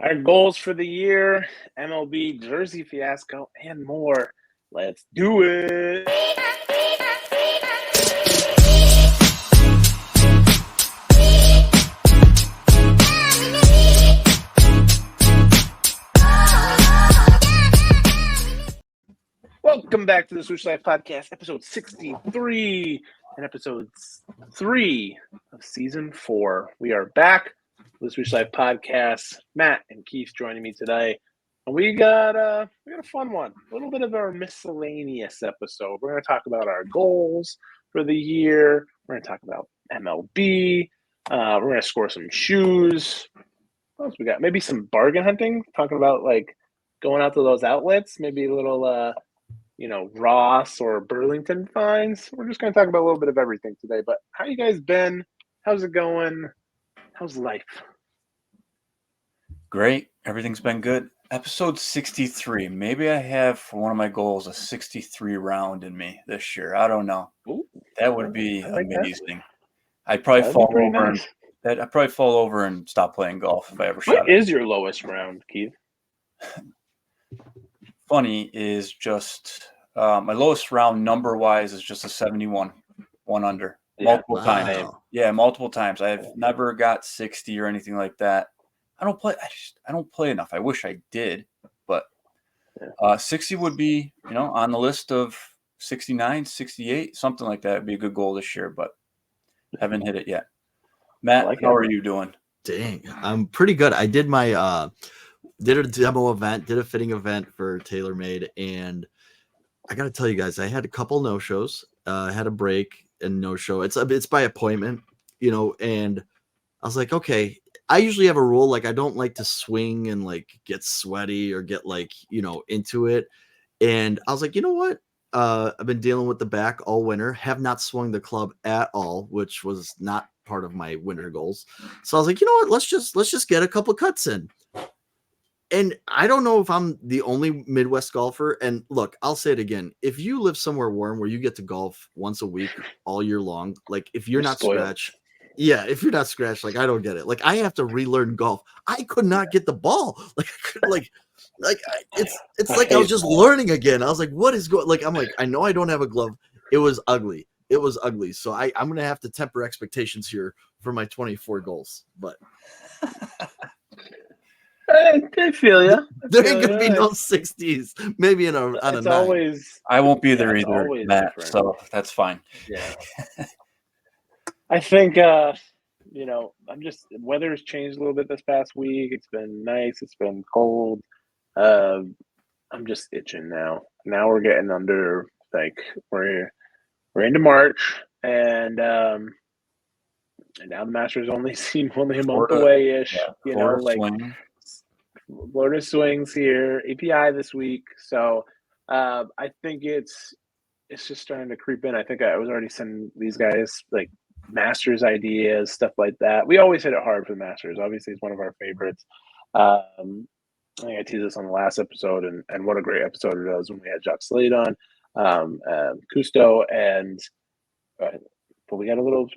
Our goals for the year, MLB jersey fiasco, and more. Let's do it. Welcome back to the Swoosh Life Podcast, episode 63 and episode 3 of season 4. We are back with the Swoosh Life Podcast. Matt and Keith joining me today. And we got a fun one, a little bit of our miscellaneous episode. We're going to talk about our goals for the year. We're going to talk about MLB. We're going to score some shoes. What else we got? Maybe some bargain hunting, talking about like going out to those outlets, maybe a little Ross or Burlington finds. We're just going to talk about a little bit of everything today. But how you guys been? How's it going? How's life? Great. Everything's been good. Episode 63. Maybe I have for one of my goals a 63 round in me this year. I don't know. Ooh, that would be amazing. That. I'd probably fall over. Nice. I'd probably fall over and stop playing golf if I ever shot it. What is your lowest round, Keith? Funny is just my lowest round number wise is just a 71, 1 under. Multiple times. Yeah, multiple times. I've never got 60 or anything like that. I don't play enough. I wish I did, but 60 would be, on the list of 69, 68, something like that would be a good goal this year, but haven't hit it yet. Matt, how are you doing? Dang, I'm pretty good. I did my did a demo event, did a fitting event for TaylorMade, and I got to tell you guys, I had a couple no-shows. I had a break and no-show. It's by appointment, and I was like, okay, I usually have a rule, like I don't like to swing and like get sweaty or get like, into it. And I was like, you know what? I've been dealing with the back all winter, have not swung the club at all, which was not part of my winter goals. So I was like, you know what? Let's just get a couple cuts in. And I don't know if I'm the only Midwest golfer. And look, I'll say it again. If you live somewhere warm where you get to golf once a week all year long, like if you're not scratched, if you're not scratched, like I don't get it. Like I have to relearn golf. I could not get the ball. It's like I was just learning again. I was like, what is going? Like I'm like, I know I don't have a glove. It was ugly. So I'm gonna have to temper expectations here for my 24 goals. But I feel you. There ain't gonna be no 60s. Maybe on a 9. I won't be there either, Matt. Different. So that's fine. Yeah. I think weather's changed a little bit this past week. It's been nice. It's been cold. I'm just itching now. Now we're getting under we're into March and now the Masters only a month away ish. Florida swings here, API this week. So I think it's just starting to creep in. I think I was already sending these guys like Masters ideas, stuff like that. We always hit it hard for the Masters. Obviously, it's one of our favorites. I think I teased this on the last episode, and what a great episode it was when we had Jacques Slade on, Cousteau, and but we got a little,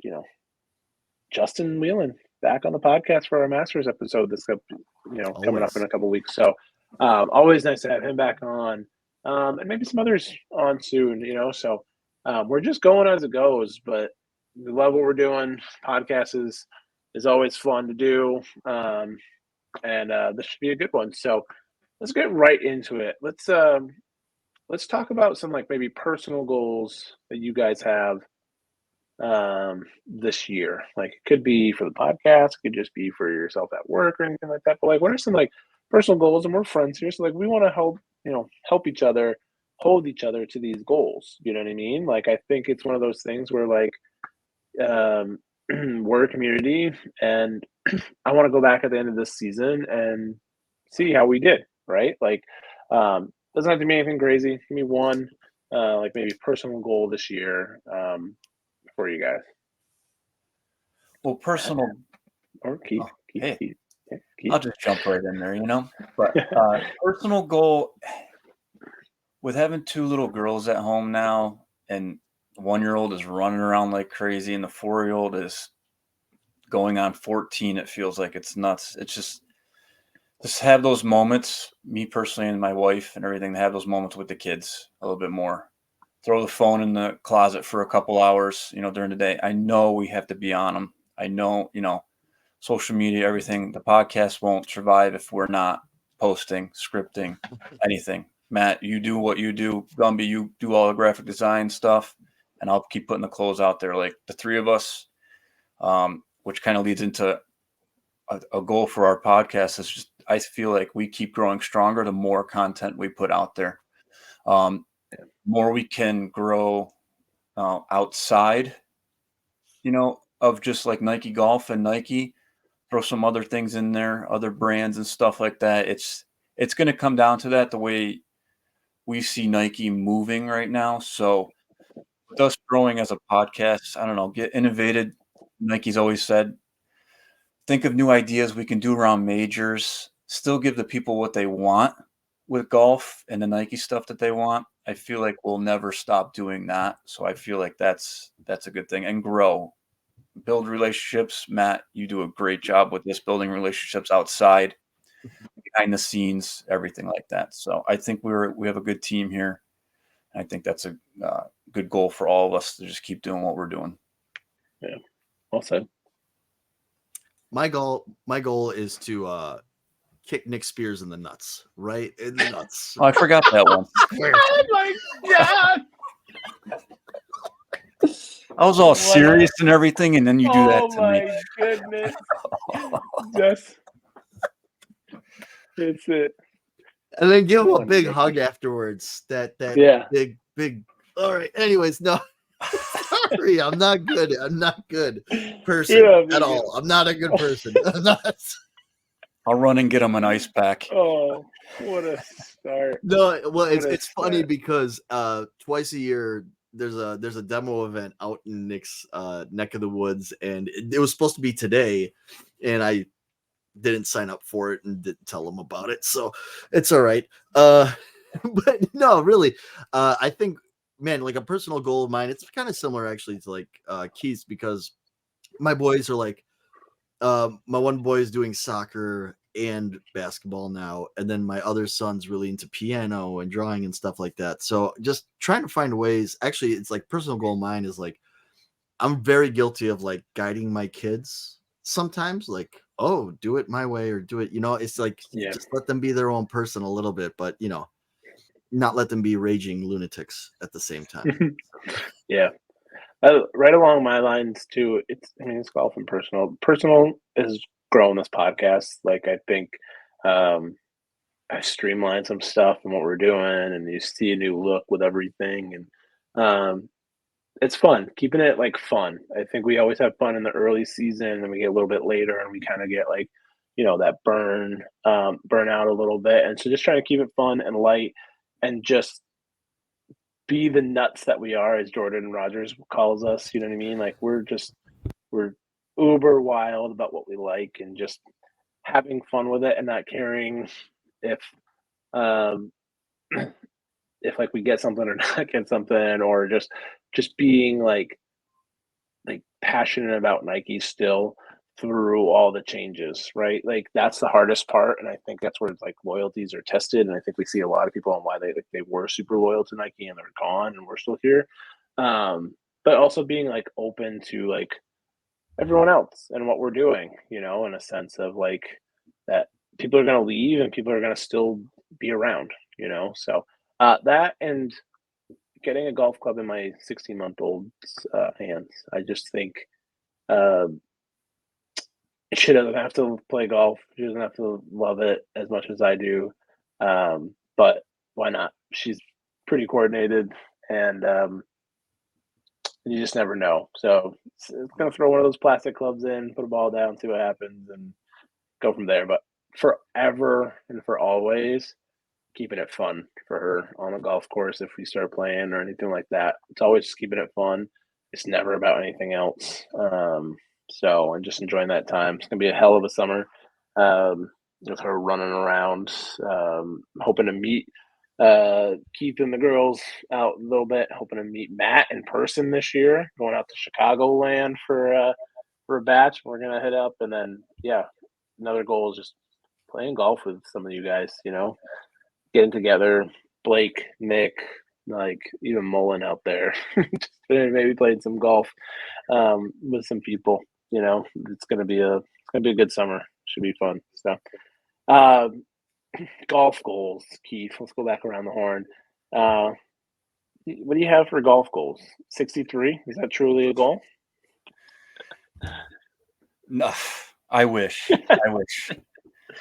Justin Whelan back on the podcast for our Masters episode this coming up in a couple weeks. So always nice to have him back on, and maybe some others on soon. So we're just going as it goes, but we love what we're doing. Podcast is always fun to do, and this should be a good one. So let's get right into it. Let's talk about some maybe personal goals that you guys have this year. Like it could be for the podcast, it could just be for yourself at work or anything like that. But what are some personal goals? And we're friends here, so we want to help each other, hold each other to these goals. You know what I mean? I think it's one of those things where we're a community, and I want to go back at the end of this season and see how we did. Right? Doesn't have to be anything crazy. Give me one, maybe personal goal this year. For you guys. Well, personal or Keith. Keith. I'll just jump right in there, But personal goal with having 2 little girls at home now, and the 1-year-old is running around like crazy, and the 4-year-old is going on 14. It feels like it's nuts. It's just just have those moments, me personally and my wife and everything, to have those moments with the kids a little bit more. Throw the phone in the closet for a couple hours, during the day. I know we have to be on them. I know, social media, everything. The podcast won't survive if we're not posting, scripting, anything. Matt, you do what you do. Gumby, you do all the graphic design stuff, and I'll keep putting the clothes out there. Like the three of us, which kind of leads into a goal for our podcast is just, I feel like we keep growing stronger the more content we put out there. More we can grow outside, of just like Nike Golf and Nike, throw some other things in there, other brands and stuff like that. It's going to come down to that, the way we see Nike moving right now. So with us growing as a podcast, I don't know, get innovated. Nike's always said, think of new ideas we can do around majors, still give the people what they want with golf and the Nike stuff that they want. I feel like we'll never stop doing that. So I feel like that's a good thing, and grow, build relationships. Matt, you do a great job with this, building relationships outside, behind the scenes, everything like that. So I think we have a good team here. I think that's a good goal for all of us to just keep doing what we're doing. Yeah. Well said. My goal is to kick Nick Spears in the nuts, right in the nuts. Oh, I forgot that one. Oh my God! I was all serious and everything, and then you do that to me. Oh my goodness! Just it's it. And then give him a big hug afterwards. That big. All right. Anyways, no. Sorry, I'm not good. I'm not good person at all. I'm not a good person. I'm not. I'll run and get him an ice pack. Oh, what a start! No, well, it's funny because twice a year there's a demo event out in Nick's neck of the woods, and it was supposed to be today, and I didn't sign up for it and didn't tell him about it, so it's all right. But no, really, I think, man, like a personal goal of mine, it's kind of similar actually to like Keith's, because my boys are like, my one boy is doing soccer and basketball now, and then my other son's really into piano and drawing and stuff like that. So just trying to find ways. Actually, it's like personal goal of mine is like, I'm very guilty of like guiding my kids sometimes, like, oh, do it my way, or do it, it's like, just let them be their own person a little bit, but not let them be raging lunatics at the same time. Yeah. Right along my lines too. It's golf and personal. Personal is growing this podcast. Like, I think I streamlined some stuff and what we're doing, and you see a new look with everything, and it's fun keeping it like fun. I think we always have fun in the early season, and we get a little bit later, and we kind of get like, that burn out a little bit, and so just trying to keep it fun and light, and just be the nuts that we are, as Jordan Rogers calls us. You know what I mean? Like, we're uber wild about what we like, and just having fun with it, and not caring if like we get something or not get something, or just being like passionate about Nike still through all the changes, right? Like, that's the hardest part, and I think that's where like loyalties are tested, and I think we see a lot of people on why they were super loyal to Nike and they're gone and we're still here. But also being like open to like everyone else and what we're doing, in a sense of like that people are going to leave and people are going to still be around, so that, and getting a golf club in my 16-month-old's hands, I just think she doesn't have to play golf. She doesn't have to love it as much as I do. But why not? She's pretty coordinated, and you just never know. So it's going to throw one of those plastic clubs in, put a ball down, see what happens, and go from there. But forever and for always, keeping it fun for her on a golf course if we start playing or anything like that. It's always just keeping it fun. It's never about anything else. So, and just enjoying that time. It's going to be a hell of a summer with her running around. Hoping to meet Keith and the girls out a little bit. Hoping to meet Matt in person this year. Going out to Chicagoland for a batch. We're going to hit up. And then, another goal is just playing golf with some of you guys, getting together, Blake, Nick, like even Mullen out there, just maybe playing some golf with some people. It's gonna be a good summer. Should be fun. So, golf goals, Keith. Let's go back around the horn. What do you have for golf goals? 63? Is that truly a goal? No, I wish.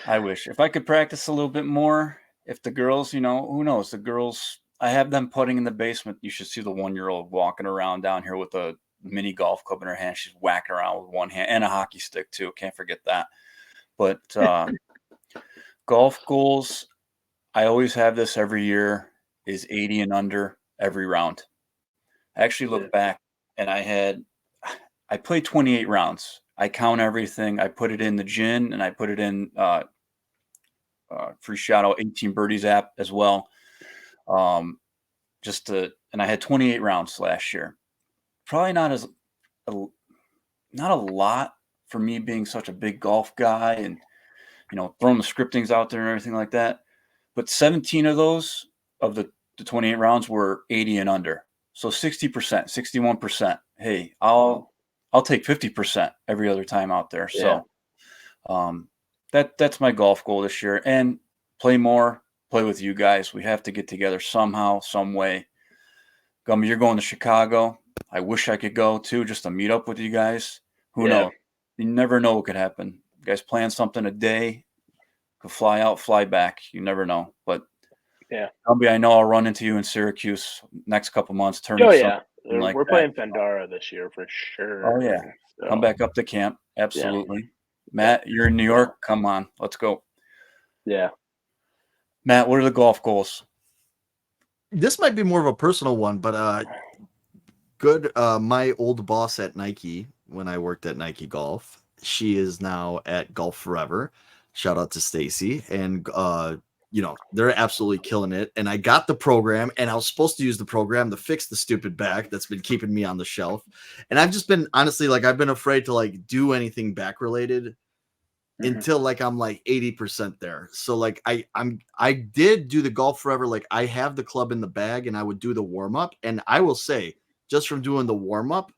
I wish. If I could practice a little bit more, if the girls, who knows? The girls, I have them putting in the basement. You should see the 1-year-old walking around down here with a mini golf club in her hand. She's whacking around with one hand and a hockey stick too. Can't forget that. But golf goals, I always have this every year, is 80 and under every round. I actually look back and I played 28 rounds. I count everything. I put it in the gin and I put it in free shout out 18 Birdies app as well. And I had 28 rounds last year. Probably not a lot for me being such a big golf guy and, throwing the scriptings out there and everything like that. But 17 of those of the 28 rounds were 80 and under. So 60%, 61%. Hey, I'll take 50% every other time out there. Yeah. So that's my golf goal this year. And play with you guys. We have to get together somehow, some way. Gumby, you're going to Chicago. I wish I could go too, just to meet up with you guys. Who knows? You never know what could happen. You guys plan something a day, could fly out, fly back. You never know. But yeah, Gumby, I know I'll run into you in Syracuse next couple months. We're playing Fendara this year for sure. Oh yeah, so. Come back up to camp. Absolutely. Yeah. Matt, you're in New York. Come on, let's go. Yeah. Matt, what are the golf goals? This might be more of a personal one, but my old boss at Nike, when I worked at Nike Golf, she is now at Golf Forever. Shout out to Stacy. And they're absolutely killing it. And I got the program, and I was supposed to use the program to fix the stupid back that's been keeping me on the shelf. And I've just been, honestly, I've been afraid to do anything back related until I'm 80% there. So I did do the Golf Forever. I have the club in the bag, and I would do the warm up. And I will say, just from doing the warm up,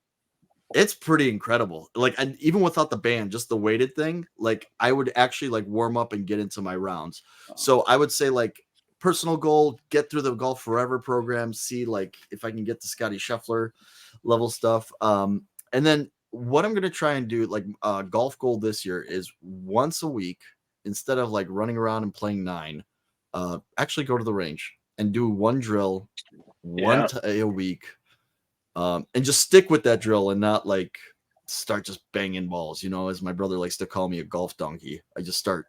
it's pretty incredible. And even without the band, just the weighted thing, I would actually warm up and get into my rounds. So I would say personal goal, get through the Golf Forever program, see if I can get the Scotty Scheffler level stuff. And then what I'm going to try and do, golf goal this year is once a week, instead of running around and playing 9, actually go to the range and do one drill a week. And just stick with that drill and not start just banging balls, as my brother likes to call me, a golf donkey. I just start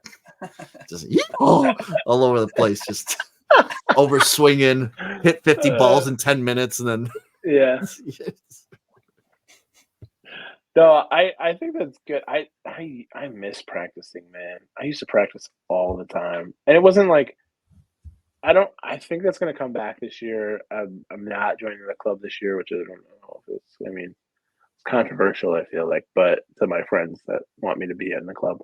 all over the place, just over swinging, hit 50 balls in 10 minutes. And then, No, I think that's good. I miss practicing, man. I used to practice all the time, and it wasn't I think that's going to come back this year. I'm not joining the club this year, which I don't know if it's controversial, I feel but to my friends that want me to be in the club.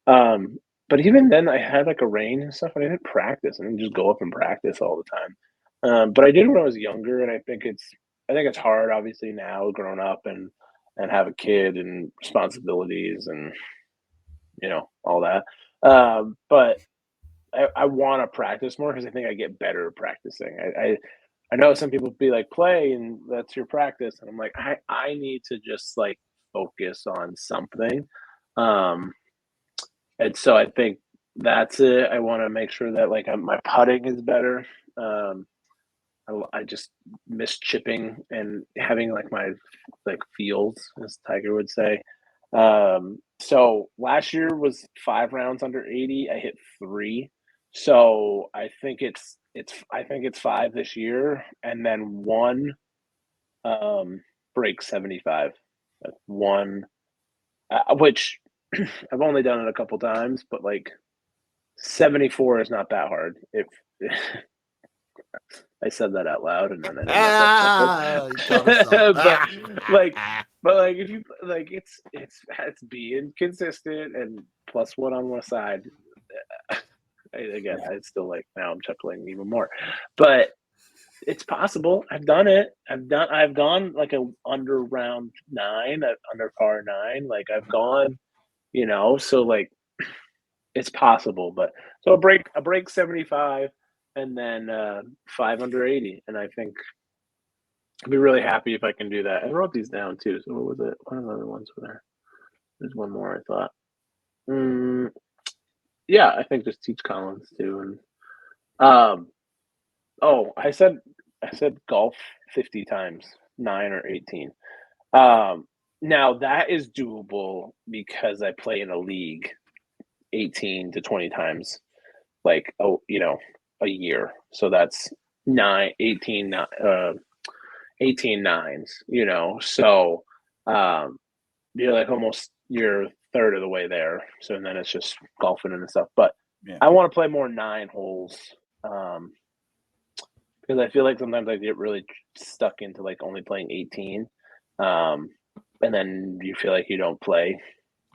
But even then I had a range and stuff, and I didn't practice. I didn't just go up and practice all the time. But I did when I was younger, and I think it's hard, obviously, now grown up and have a kid and responsibilities and, all that. But I want to practice more because I think I get better at practicing. I know some people be play and that's your practice. And I'm I need to just focus on something. And so I think that's it. I want to make sure that my putting is better. I just miss chipping and having my feels, as Tiger would say. So last year was 5 rounds under 80. I hit 3. So I think it's 5 this year, and then 1 break 75. 1, which I've only done it a couple times, but 74 is not that hard. If I said that out loud, and then but if you it's being consistent and plus 1 on one side. I still like now I'm chuckling even more, but it's possible. I've done it. I've gone like a under round 9, under par 9. Like I've gone, so like it's possible. But so a break 75 and then 5 under 80. And I think I'd be really happy if I can do that. I wrote these down too. So what was it? What are the other ones were there? There's one more I thought. Yeah, I think just teach Collins too. And I said golf 50 times, 9 or 18. Now that is doable because I play in a league 18 to 20 times, like a year. So that's 18 nines, So you're like almost you're third of the way there. So and then it's just golfing and stuff. But Yeah. I want to play more 9 holes. Because I feel like sometimes I get really stuck into like only playing 18. And then you feel like you don't play,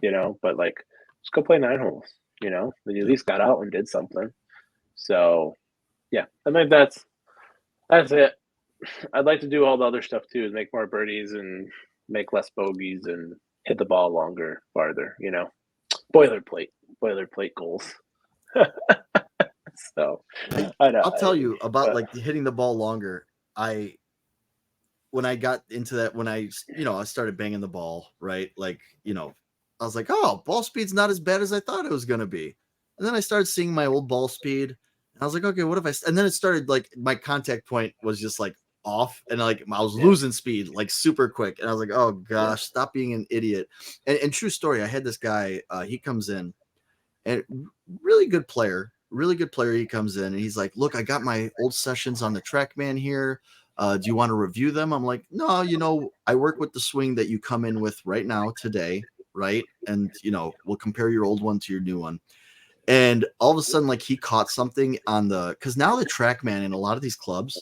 but like just go play 9 holes, then you at least got out and did something. So yeah, I think that's it. I'd like to do all the other stuff too, is make more birdies and make less bogeys and hit the ball longer, farther, boilerplate goals. So I know. I'll tell you about like hitting the ball longer. When I got into that, when I started banging the ball, right? Like, I was like, oh, ball speed's not as bad as I thought it was going to be. And then I started seeing my old ball speed. And I was like, okay, what if and then it started like my contact point was just like off and like I was losing speed like super quick. And I was like, oh gosh, stop being an idiot. And true story, I had this guy, he comes in and really good player. He comes in and he's like, look, I got my old sessions on the TrackMan here. Do you want to review them? I'm like, no, I work with the swing that you come in with right now today. Right. And, we'll compare your old one to your new one. And all of a sudden, like he caught something because now the TrackMan in a lot of these clubs,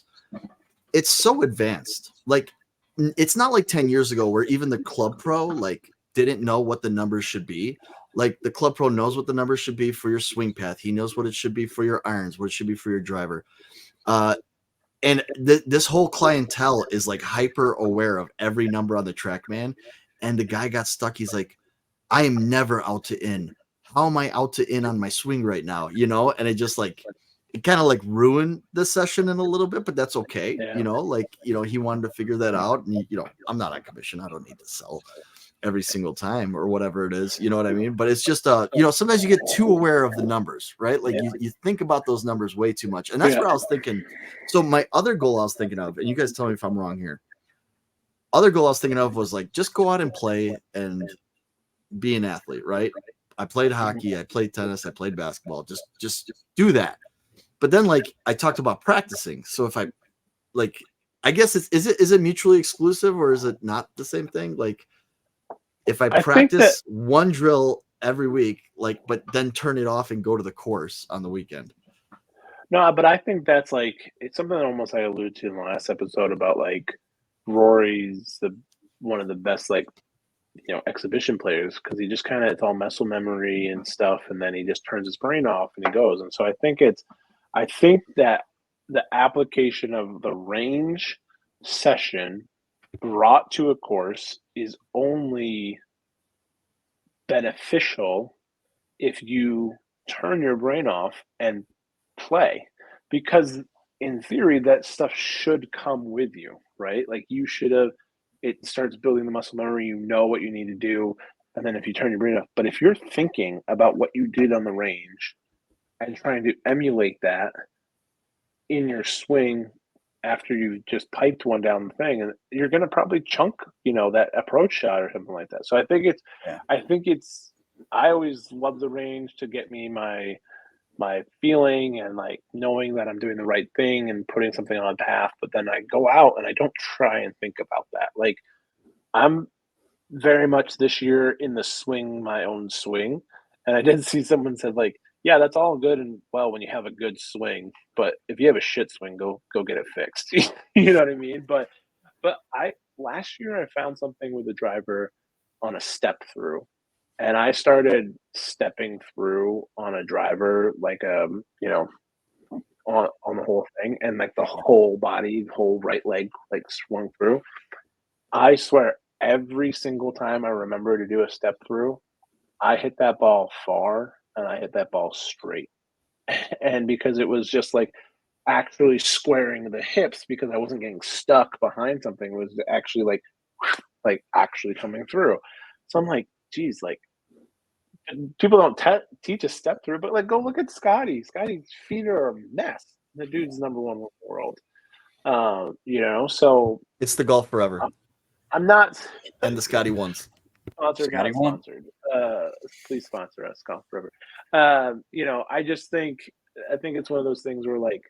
it's so advanced. Like it's not like 10 years ago where even the club pro like didn't know what the numbers should be. Like the club pro knows what the numbers should be for your swing path. He knows what it should be for your irons, what it should be for your driver. And this whole clientele is like hyper aware of every number on the TrackMan. And the guy got stuck. He's like, I am never out to in. How am I out to in on my swing right now? And it just like, it kind of like ruined the session in a little bit, but that's okay. Yeah. He wanted to figure that out. And, I'm not on commission. I don't need to sell every single time or whatever it is. You know what I mean? But it's just, sometimes you get too aware of the numbers, right? Like you think about those numbers way too much. And that's what I was thinking. So my other goal I was thinking of, and you guys tell me if I'm wrong here. Other goal I was thinking of was like, just go out and play and be an athlete, right? I played hockey, I played tennis, I played basketball. Just do that. But then like I talked about practicing. So if I like, I guess is it mutually exclusive or is it not the same thing? Like if I practice one drill every week, like, but then turn it off and go to the course on the weekend. No, but I think that's like it's something that almost I alluded to in the last episode about like Rory's one of the best like exhibition players because he just kind of it's all muscle memory and stuff, and then he just turns his brain off and he goes. And so I think that the application of the range session brought to a course is only beneficial if you turn your brain off and play, because in theory that stuff should come with you, right? Like you should have, it starts building the muscle memory, what you need to do, and then if you turn your brain off. But if you're thinking about what you did on the range and trying to emulate that in your swing after you've just piped one down the thing, and you're going to probably chunk that approach shot or something like that. So I think I always love the range to get me my feeling and like knowing that I'm doing the right thing and putting something on path, but then I go out and I don't try and think about that. Like I'm very much this year in the swing, my own swing. And I did see someone said like, yeah, that's all good and well when you have a good swing, but if you have a shit swing, go get it fixed. You know what I mean? But last year I found something with the driver on a step through and I started stepping through on a driver, like on the whole thing, and like the whole body, whole right leg, like swung through. I swear, every single time I remember to do a step through, I hit that ball far and I hit that ball straight. And because it was just like actually squaring the hips because I wasn't getting stuck behind something, it was actually like actually coming through. So I'm like, geez, like people don't teach a step through, but like go look at Scotty. Scotty's feet are a mess. The dude's number one in the world. So It's the golf forever. I'm not And the Scotty ones. sponsored, Scotty not won. sponsored. Please sponsor us, Golf Forever. I just think it's one of those things where like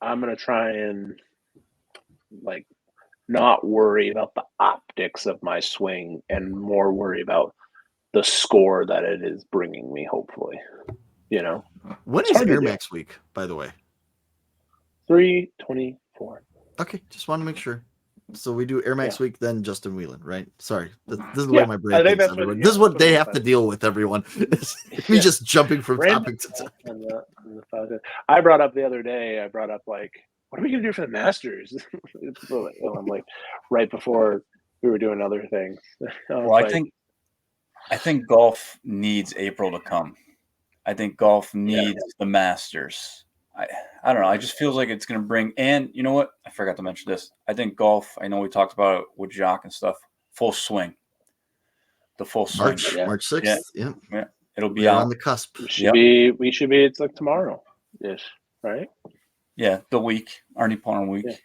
I'm gonna try and like not worry about the optics of my swing and more worry about the score that it is bringing me, hopefully. When It's is hard to Air do. Max week, by the way? 3/24. Okay, just want to make sure. So we do Air Max Yeah. week, then Justin Whelan, right? Sorry, this is the way my brain I think thinks. that's what- Everyone. yeah, This is what that's they what have I'm to saying. deal with, everyone. Me Yeah. just jumping from Random topic to topic. on the podcast. I brought up the other day. Like, what are we gonna do for the Masters? I'm like, right before we were doing other things. Well, I think golf needs April to come. I think golf needs the Masters. I don't know. I just feels like it's going to bring. And you know what? I forgot to mention this. I think golf. I know we talked about it with Jacques and stuff. Full swing. The full swing. March 6th. Yeah. It'll be We're out on the cusp. We should be. It's like tomorrow, ish, right? Yeah, the week, Arnie Palmer week. Yeah.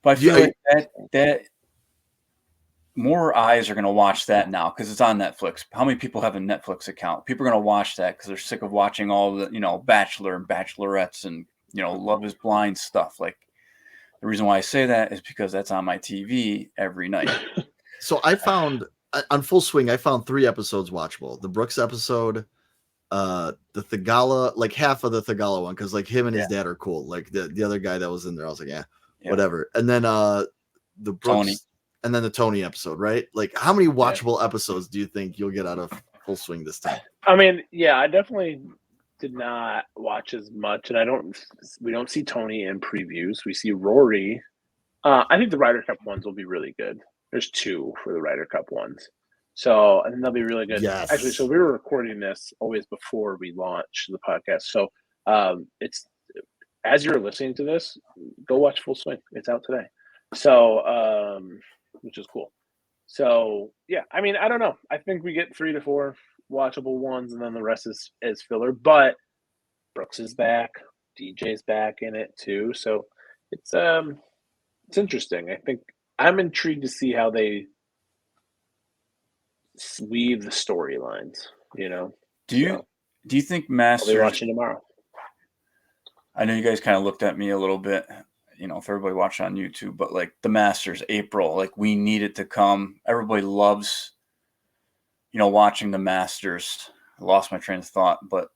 But I feel like that more eyes are going to watch that now because it's on Netflix. How many people have a Netflix account? People are going to watch that because they're sick of watching all the, Bachelor and Bachelorettes and, Love is Blind stuff. Like, the reason why I say that is because that's on my TV every night. So I found, on Full Swing, I found 3 episodes watchable. The Brooks episode, the Thagala, like half of the Thagala one, because like him and his dad are cool. Like the other guy that was in there, I was like, whatever. And then the Brooks, Tony. and then the Tony episode, right? Like, how many watchable episodes do you think you'll get out of Full Swing this time? I mean, I definitely did not watch as much, and we don't see Tony in previews. We see Rory. I think the Ryder Cup ones will be really good. There's 2 for the Ryder Cup ones. So I think they'll be really good. Yes. Actually, so we were recording this always before we launch the podcast. So it's as you're listening to this, go watch Full Swing. It's out today. So which is cool. So I mean, I don't know. I think we get 3 to 4 watchable ones, and then the rest is filler. But Brooks is back, DJ's back in it too. So it's interesting. I think I'm intrigued to see how they weave the storylines. Do you think Masters? I'll be watching tomorrow. I know you guys kind of looked at me a little bit, if everybody watched on YouTube, but like the Masters, April, like we need it to come. Everybody loves, watching the Masters. I lost my train of thought, but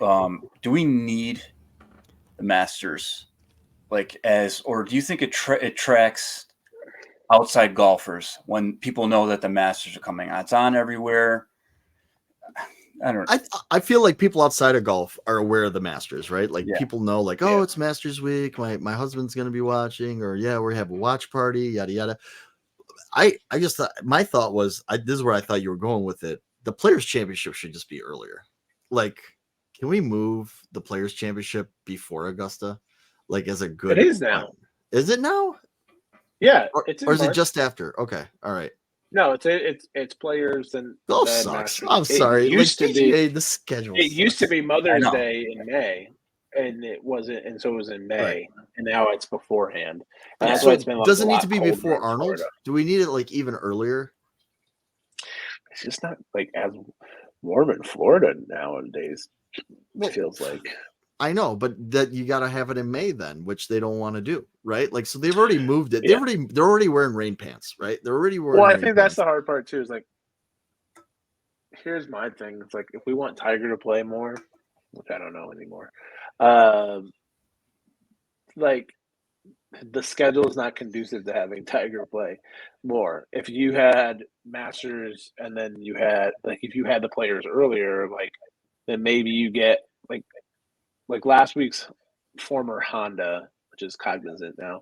do we need the Masters or do you think it tracks outside golfers when people know that the Masters are coming on? It's on everywhere. I don't know. I feel like people outside of golf are aware of the Masters, right? Like people know, like, it's Masters week. My husband's going to be watching, or we have a watch party, yada yada. I just thought, my thought was, this is where I thought you were going with it. The Players Championship should just be earlier. Like, can we move the Players Championship before Augusta? Like, as a good. It is now. Is it now? Yeah, or is it just after? Okay, all right. No, it's Players and golf sucks. I'm sorry. It used to be the schedule. It used to be Mother's Day in May, and it wasn't, and so it was in May, and now it's beforehand. And that's why it's been. Does it need to be before Arnold? Do we need it like even earlier? It's just not like as warm in Florida nowadays. It feels like. I know, but that you got to have it in May then, which they don't want to do, right? Like, so they've already moved it. They're already wearing rain pants, right? They're already wearing. Well, I think that's the hard part too. Is like, here's my thing. It's like if we want Tiger to play more, which I don't know anymore, like the schedule is not conducive to having Tiger play more. If you had Masters and then you had if you had the players earlier, then maybe you get last week's former Honda, which is Cognizant now,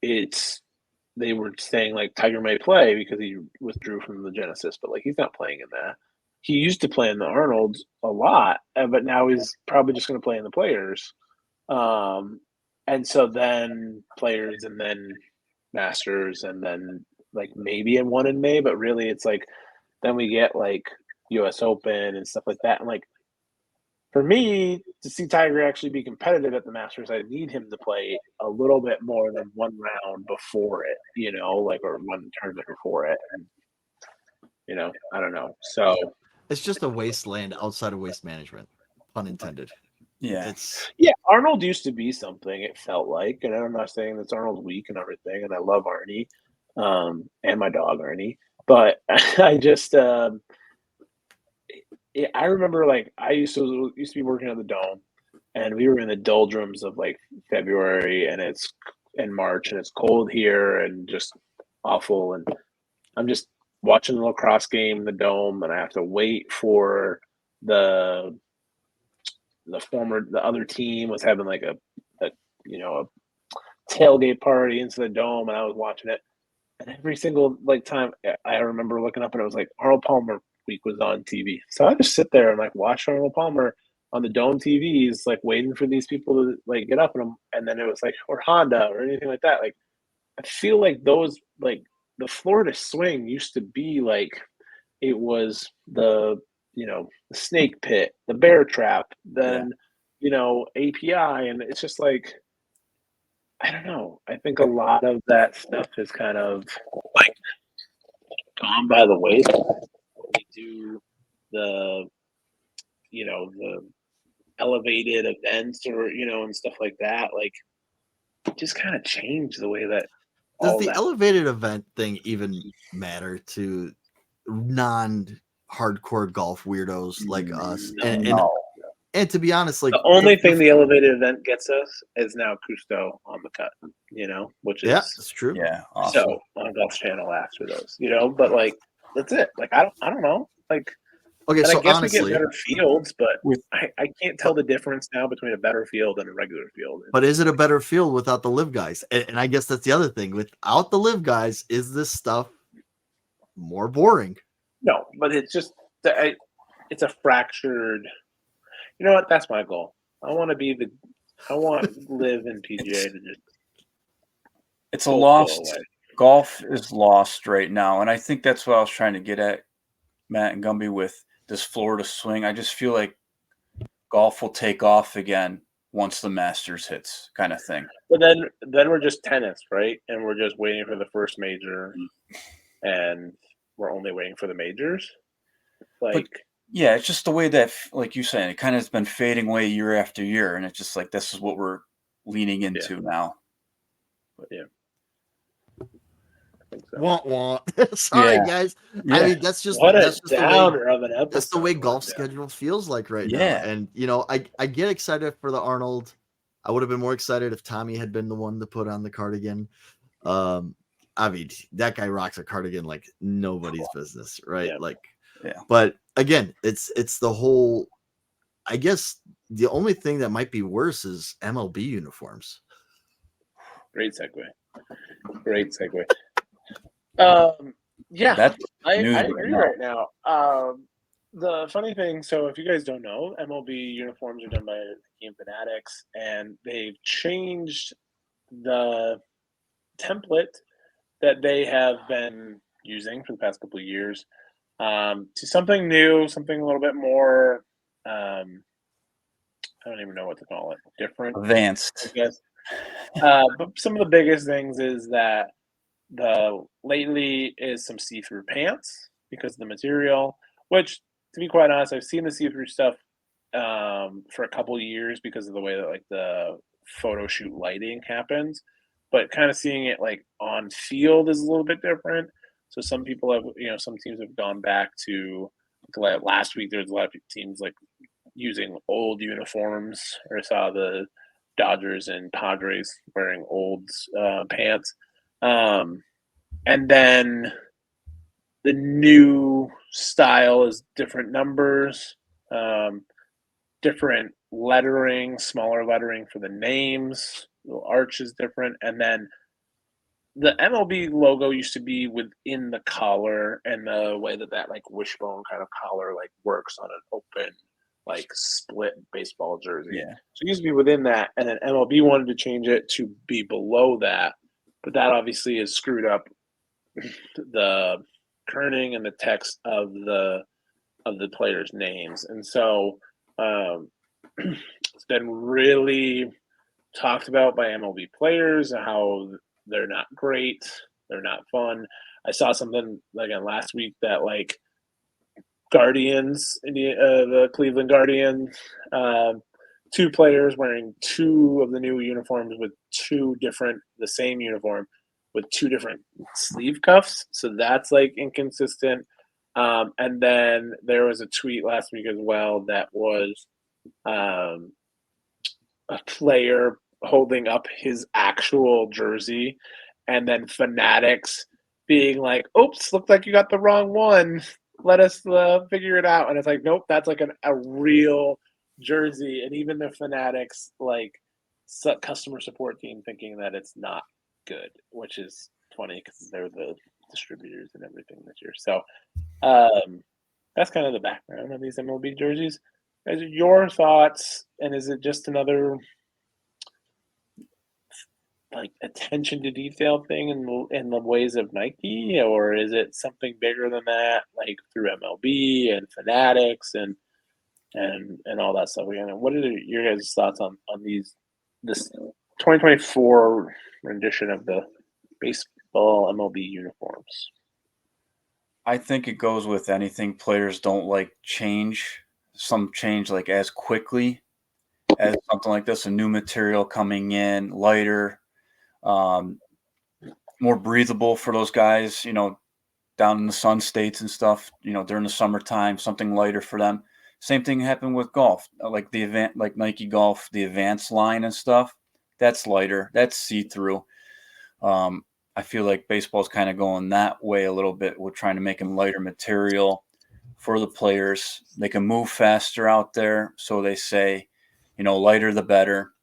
it's they were saying Tiger may play because he withdrew from the Genesis, but he's not playing in that. He used to play in the Arnold's a lot, but now he's probably just going to play in the Players. And so then Players and then Masters and then maybe in one in May, but really it's then we get US Open and stuff like that. And for me to see Tiger actually be competitive at the Masters, I need him to play a little bit more than one round before it, or one tournament before it. And, I don't know. So it's just a wasteland outside of Waste Management, pun intended. Yeah. Arnold used to be something, it felt like, and I'm not saying that's Arnold weak and everything, and I love Arnie, and my dog Arnie, but I just I remember I used to be working at the Dome, and we were in the doldrums of February, and it's in March, and it's cold here and just awful, and I'm just watching the lacrosse game in the Dome, and I have to wait for the other team was having a tailgate party into the Dome, and I was watching it, and every single time I remember looking up and it was Arnold Palmer week was on TV, so I just sit there and watch Arnold Palmer on the Dome TVs, waiting for these people to get up, and then it was or Honda or anything like that. I feel those the Florida swing used to be it was the the snake pit, the bear trap, then API, and it's just I don't know. I think a lot of that stuff is kind of gone by the wayside. We do the the elevated events or and stuff like that. Just kind of change the way that. Does the elevated event thing even matter to non-hardcore golf weirdos like us? No. And to be honest, the only thing the elevated event gets us is now Cousteau on the cut, which is that's true. Yeah, awesome. So on Golf Channel after those, but that's it. I don't know. Okay, so I guess honestly, we get better fields, but I can't tell the difference now between a better field and a regular field. But is it a better field without the live guys? And I guess that's the other thing. Without the live guys, is this stuff more boring? No, but it's just it's a fractured. You know what? That's my goal. I want live in PGA to just. It's a lost. Golf is lost right now, and I think that's what I was trying to get at, Matt and Gumby, with this Florida swing. I just feel like golf will take off again once the Masters hits, kind of thing. But then we're just tennis, right? And we're just waiting for the first major, and we're only waiting for the majors. Yeah, it's just the way that, like you saying, it kind of has been fading away year after year, and it's just this is what we're leaning into now. But yeah. So. Wah. Sorry, guys. Yeah. I mean, that's just the way golf schedule feels like right now. And I get excited for the Arnold. I would have been more excited if Tommy had been the one to put on the cardigan. I mean, that guy rocks a cardigan like nobody's business, right? Yeah. But again, it's the whole. I guess the only thing that might be worse is MLB uniforms. Great segue. I agree right now. The funny thing, so if you guys don't know, MLB uniforms are done by Nike and Fanatics, and they've changed the template that they have been using for the past couple of years to something new, something a little bit more, I don't even know what to call it, different. Advanced. I guess. But some of the biggest things is that lately is some see-through pants because of the material, which, to be quite honest, I've seen the see-through stuff for a couple of years because of the way that the photo shoot lighting happens, but kind of seeing it on field is a little bit different. So some people have, some teams have gone back to last week. There was a lot of teams using old uniforms, or I saw the Dodgers and Padres wearing old pants. And then the new style is different numbers, different lettering, smaller lettering for the names. The arch is different. And then the MLB logo used to be within the collar, and the way that like wishbone kind of collar like works on an open like split baseball jersey. Yeah. So it used to be within that, and then MLB wanted to change it to be below that, but that obviously has screwed up the kerning and the text of the players' names, and so it's been really talked about by MLB players how they're not great, they're not fun. I saw something again last week that like Guardians, the Cleveland Guardians, 2 players wearing 2 of the new uniforms with the same uniform with 2 different sleeve cuffs. So that's like inconsistent. And then there was a tweet last week as well that was a player holding up his actual jersey, and then Fanatics being like, oops, looked like you got the wrong one. Let us figure it out. And it's like, nope, that's like a real jersey. And even the Fanatics like customer support team thinking that it's not good, which is funny because they're the distributors and everything this year. So that's kind of the background of these MLB jerseys. Guys, your thoughts, and is it just another like attention to detail thing in the ways of Nike, or is it something bigger than that, like through MLB and Fanatics and all that stuff? Again, what are your guys' thoughts on this 2024 rendition of the baseball MLB uniforms? I think it goes with anything. Players don't like change. Some change like as quickly as something like this, a new material coming in, lighter, more breathable for those guys, down in the sun states and stuff, during the summertime, something lighter for them. Same thing happened with golf, like the event, like Nike Golf, the Advanced line and stuff. That's lighter. That's see-through. I feel like baseball's kind of going that way a little bit. We're trying to make them lighter material for the players. They can move faster out there. So they say, lighter the better.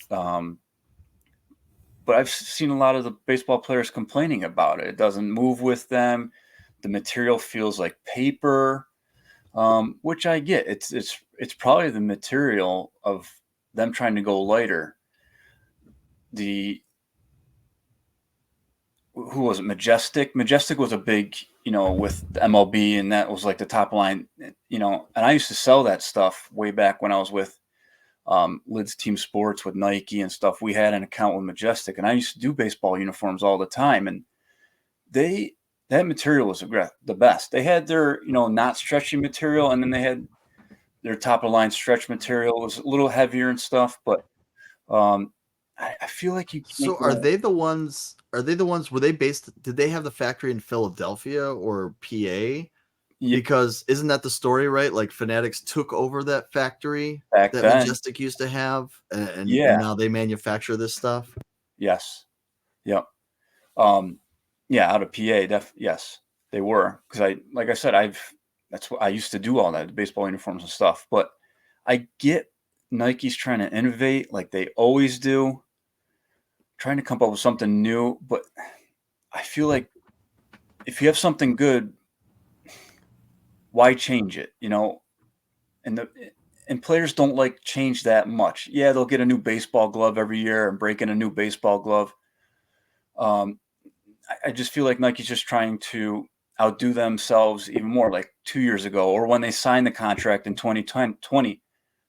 But I've seen a lot of the baseball players complaining about it. It doesn't move with them. The material feels like paper, which I get. It's probably the material of them trying to go lighter. Who was it? Majestic. Majestic was a big, with the MLB, and that was like the top line, and I used to sell that stuff way back when I was with Lids Team Sports with Nike and stuff. We had an account with Majestic, and I used to do baseball uniforms all the time, and that material was the best. They had their, not stretchy material, and then they had their top of the line stretch material. It was a little heavier and stuff, but I feel like you. So are they the ones? Were they based? Did they have the factory in Philadelphia or PA? Yeah. Because isn't that the story, right? Like Fanatics took over that factory that Majestic used to have, and now they manufacture this stuff. Yes. Yep. Out of PA. Yes, they were. Because like I said, that's what I used to do, all that baseball uniforms and stuff. But I get Nike's trying to innovate like they always do, trying to come up with something new. But I feel like if you have something good, why change it? And players don't like change that much. Yeah, they'll get a new baseball glove every year and break in a new baseball glove. I just feel like Nike's just trying to outdo themselves even more, like 2 years ago, or when they signed the contract in 2020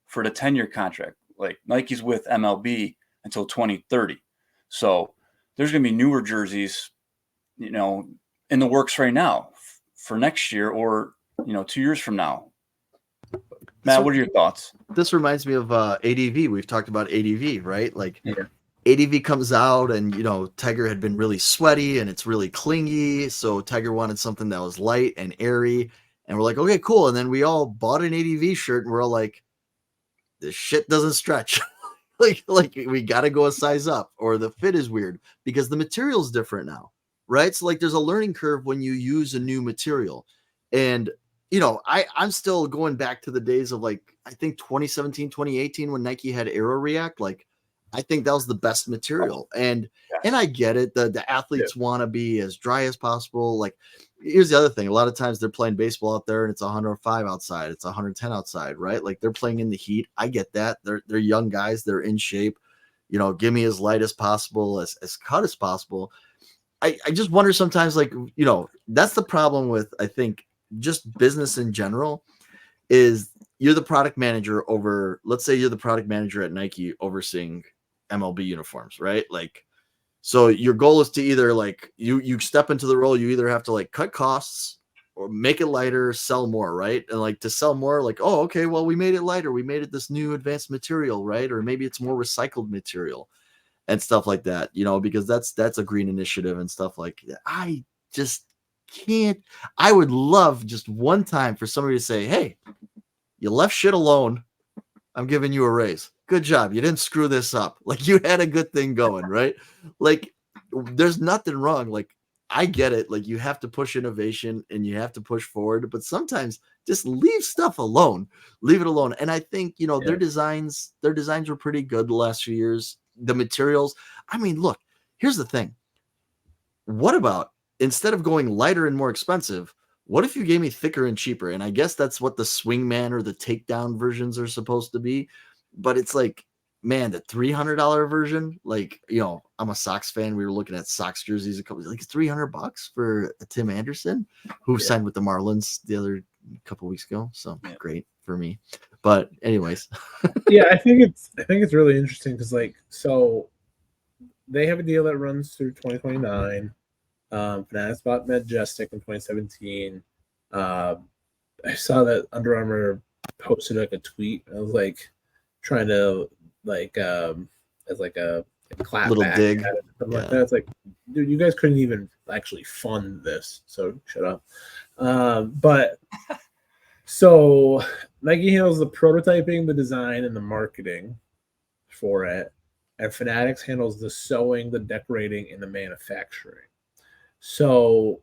for the 10-year contract. Like Nike's with MLB until 2030. So there's going to be newer jerseys, in the works right now for next year or 2 years from now. Matt, what are your thoughts? This reminds me of ADV. We've talked about ADV, right? Like ADV comes out and, Tiger had been really sweaty and it's really clingy. So Tiger wanted something that was light and airy. And we're like, okay, cool. And then we all bought an ADV shirt and we're all like, this shit doesn't stretch. like we got to go a size up, or the fit is weird because the material's different now, right? So like there's a learning curve when you use a new material. And I'm still going back to the days of like, I think 2017, 2018 when Nike had Aero React. Like I think that was the best material. And I get it. The athletes want to be as dry as possible. Like here's the other thing. A lot of times they're playing baseball out there and it's 105 outside. It's 110 outside, right? Like they're playing in the heat. I get that. They're young guys. They're in shape. Give me as light as possible, as cut as possible. I just wonder sometimes, like, that's the problem with, I think, just business in general is you're the product manager over, let's say you're the product manager at Nike overseeing MLB uniforms, right? Like, so your goal is to either like you step into the role, you either have to like cut costs or make it lighter, sell more, right? And like to sell more, like, oh, okay, well, we made it lighter. We made it this new advanced material, right? Or maybe it's more recycled material and stuff like that, because that's a green initiative and stuff like that. I just can't. I would love just one time for somebody to say, hey, you left shit alone. I'm giving you a raise. Good job. You didn't screw this up. Like you had a good thing going, right? Like there's nothing wrong. Like I get it. Like you have to push innovation and you have to push forward, but sometimes just leave stuff alone. Leave it alone. And I think, their designs were pretty good the last few years. The materials. I mean, look, here's the thing. What about instead of going lighter and more expensive, what if you gave me thicker and cheaper? And I guess that's what the Swingman or the Takedown versions are supposed to be. But it's like, man, the $300 version, like, I'm a Sox fan. We were looking at Sox jerseys a couple, like $300 for a Tim Anderson who signed with the Marlins the other couple weeks ago. So great for me. But anyways. I think it's really interesting because so they have a deal that runs through 2029. Fanatics bought Majestic in 2017. I saw that Under Armour posted like a tweet. I was like trying to as like a clap little back dig. At it, something like that. It's like, dude, you guys couldn't even actually fund this, so shut up. But so Nike handles the prototyping, the design, and the marketing for it, and Fanatics handles the sewing, the decorating, and the manufacturing. So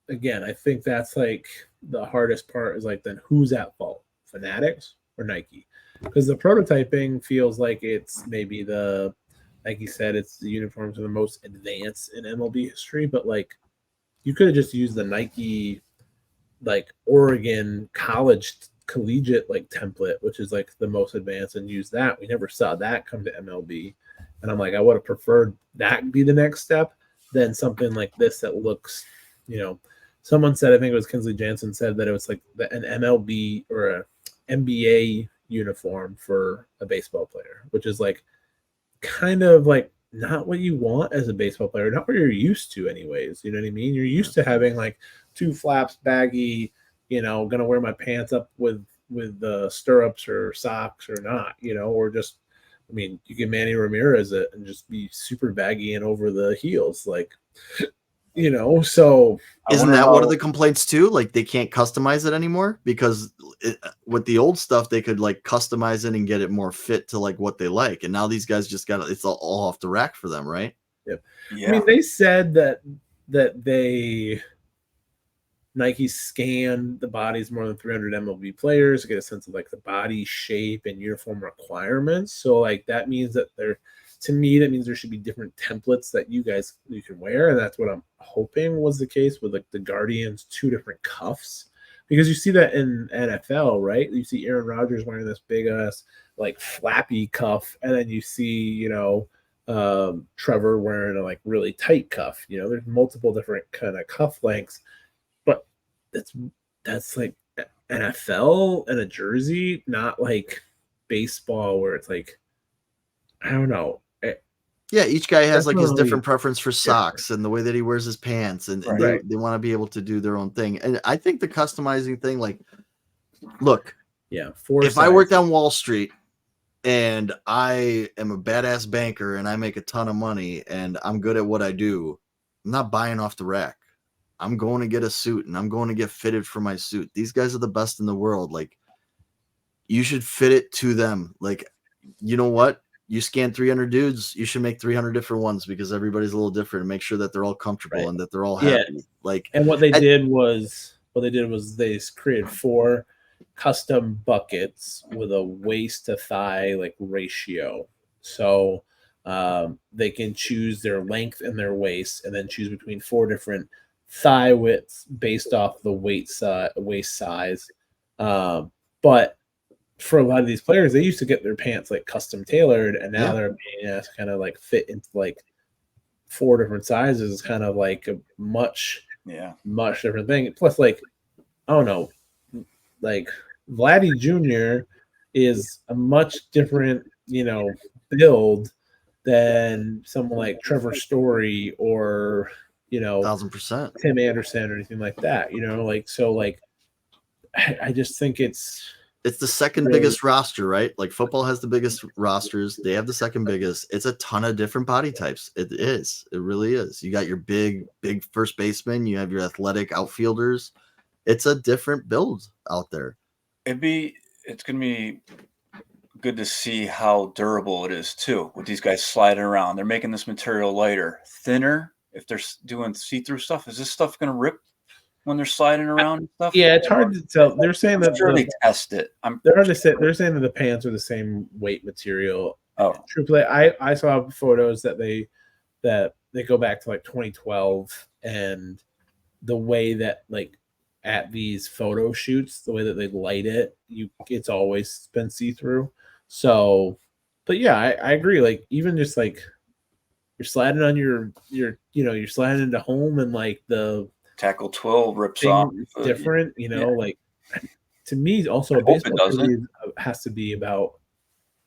again, I think that's like the hardest part is like, then who's at fault? Fanatics or Nike? Because the prototyping feels like it's maybe like you said, it's the uniforms are the most advanced in MLB history, but like you could have just used the Nike like Oregon collegiate like template, which is like the most advanced, and use that. We never saw that come to MLB. And I'm like, I would have preferred that be the next step than something like this that looks, someone said, I think it was Kinsley Jansen said that it was like an MLB or a NBA uniform for a baseball player, which is like kind of like not what you want as a baseball player, not what you're used to anyways. You know what I mean? You're used to having like two flaps, baggy, gonna wear my pants up with stirrups or socks or not, or just, I mean, you get Manny Ramirez it and just be super baggy and over the heels, like, so isn't that one of the complaints too? Like they can't customize it anymore because with the old stuff, they could like customize it and get it more fit to like what they like. And now these guys just got it's all off the rack for them, right? Yep. Yeah. I mean, they said that Nike scanned the bodies more than 300 MLB players to get a sense of like the body shape and uniform requirements. So like that means that to me, that means there should be different templates that you can wear. And that's what I'm hoping was the case with like the Guardians, 2 different cuffs, because you see that in NFL, right? You see Aaron Rodgers wearing this big ass like flappy cuff. And then you see, Trevor wearing a like really tight cuff, there's multiple different kind of cuff lengths, but that's like NFL and a jersey, not like baseball where it's like, I don't know. Yeah, each guy has like his different preference for socks and the way that he wears his pants, and they want to be able to do their own thing. And I think the customizing thing, like, look, if I worked on Wall Street and I am a badass banker and I make a ton of money and I'm good at what I do, I'm not buying off the rack. I'm going to get a suit and I'm going to get fitted for my suit. These guys are the best in the world. Like, you should fit it to them. Like, you know what? You scan 300 dudes, you should make 300 different ones because everybody's a little different and make sure that they're all comfortable and that they're all happy. Like, and what they did was they created 4 custom buckets with a waist to thigh like ratio. So they can choose their length and their waist, and then choose between 4 different thigh widths based off the waist size. But for a lot of these players, they used to get their pants like custom tailored, and now they're being asked to kind of like fit into like 4 different sizes. It's kind of like a much different thing. Plus, like, I don't know, like Vladdy Jr. is a much different, build than someone like Trevor Story or 1,000% Tim Anderson or anything like that. I just think it's the second biggest roster, right? Like football has the biggest rosters. They have the second biggest. It's a ton of different body types. It is. It really is. You got your big first baseman. You have your athletic outfielders. It's a different build out there. It's going to be good to see how durable it is too with these guys sliding around. They're making this material lighter, thinner. If they're doing see-through stuff, is this stuff going to rip when they're sliding around and stuff? Yeah, it's hard to tell. They're saying that they test it. They're saying that the pants are the same weight material. Oh, truthfully, I saw photos that they go back to like 2012, and the way that like at these photo shoots, the way that they light it, it's always been see-through. So, but yeah, I agree. Like even just like you're sliding on you're sliding into home, and like the tackle 12 rips off. Different, like to me also a baseball team has to be about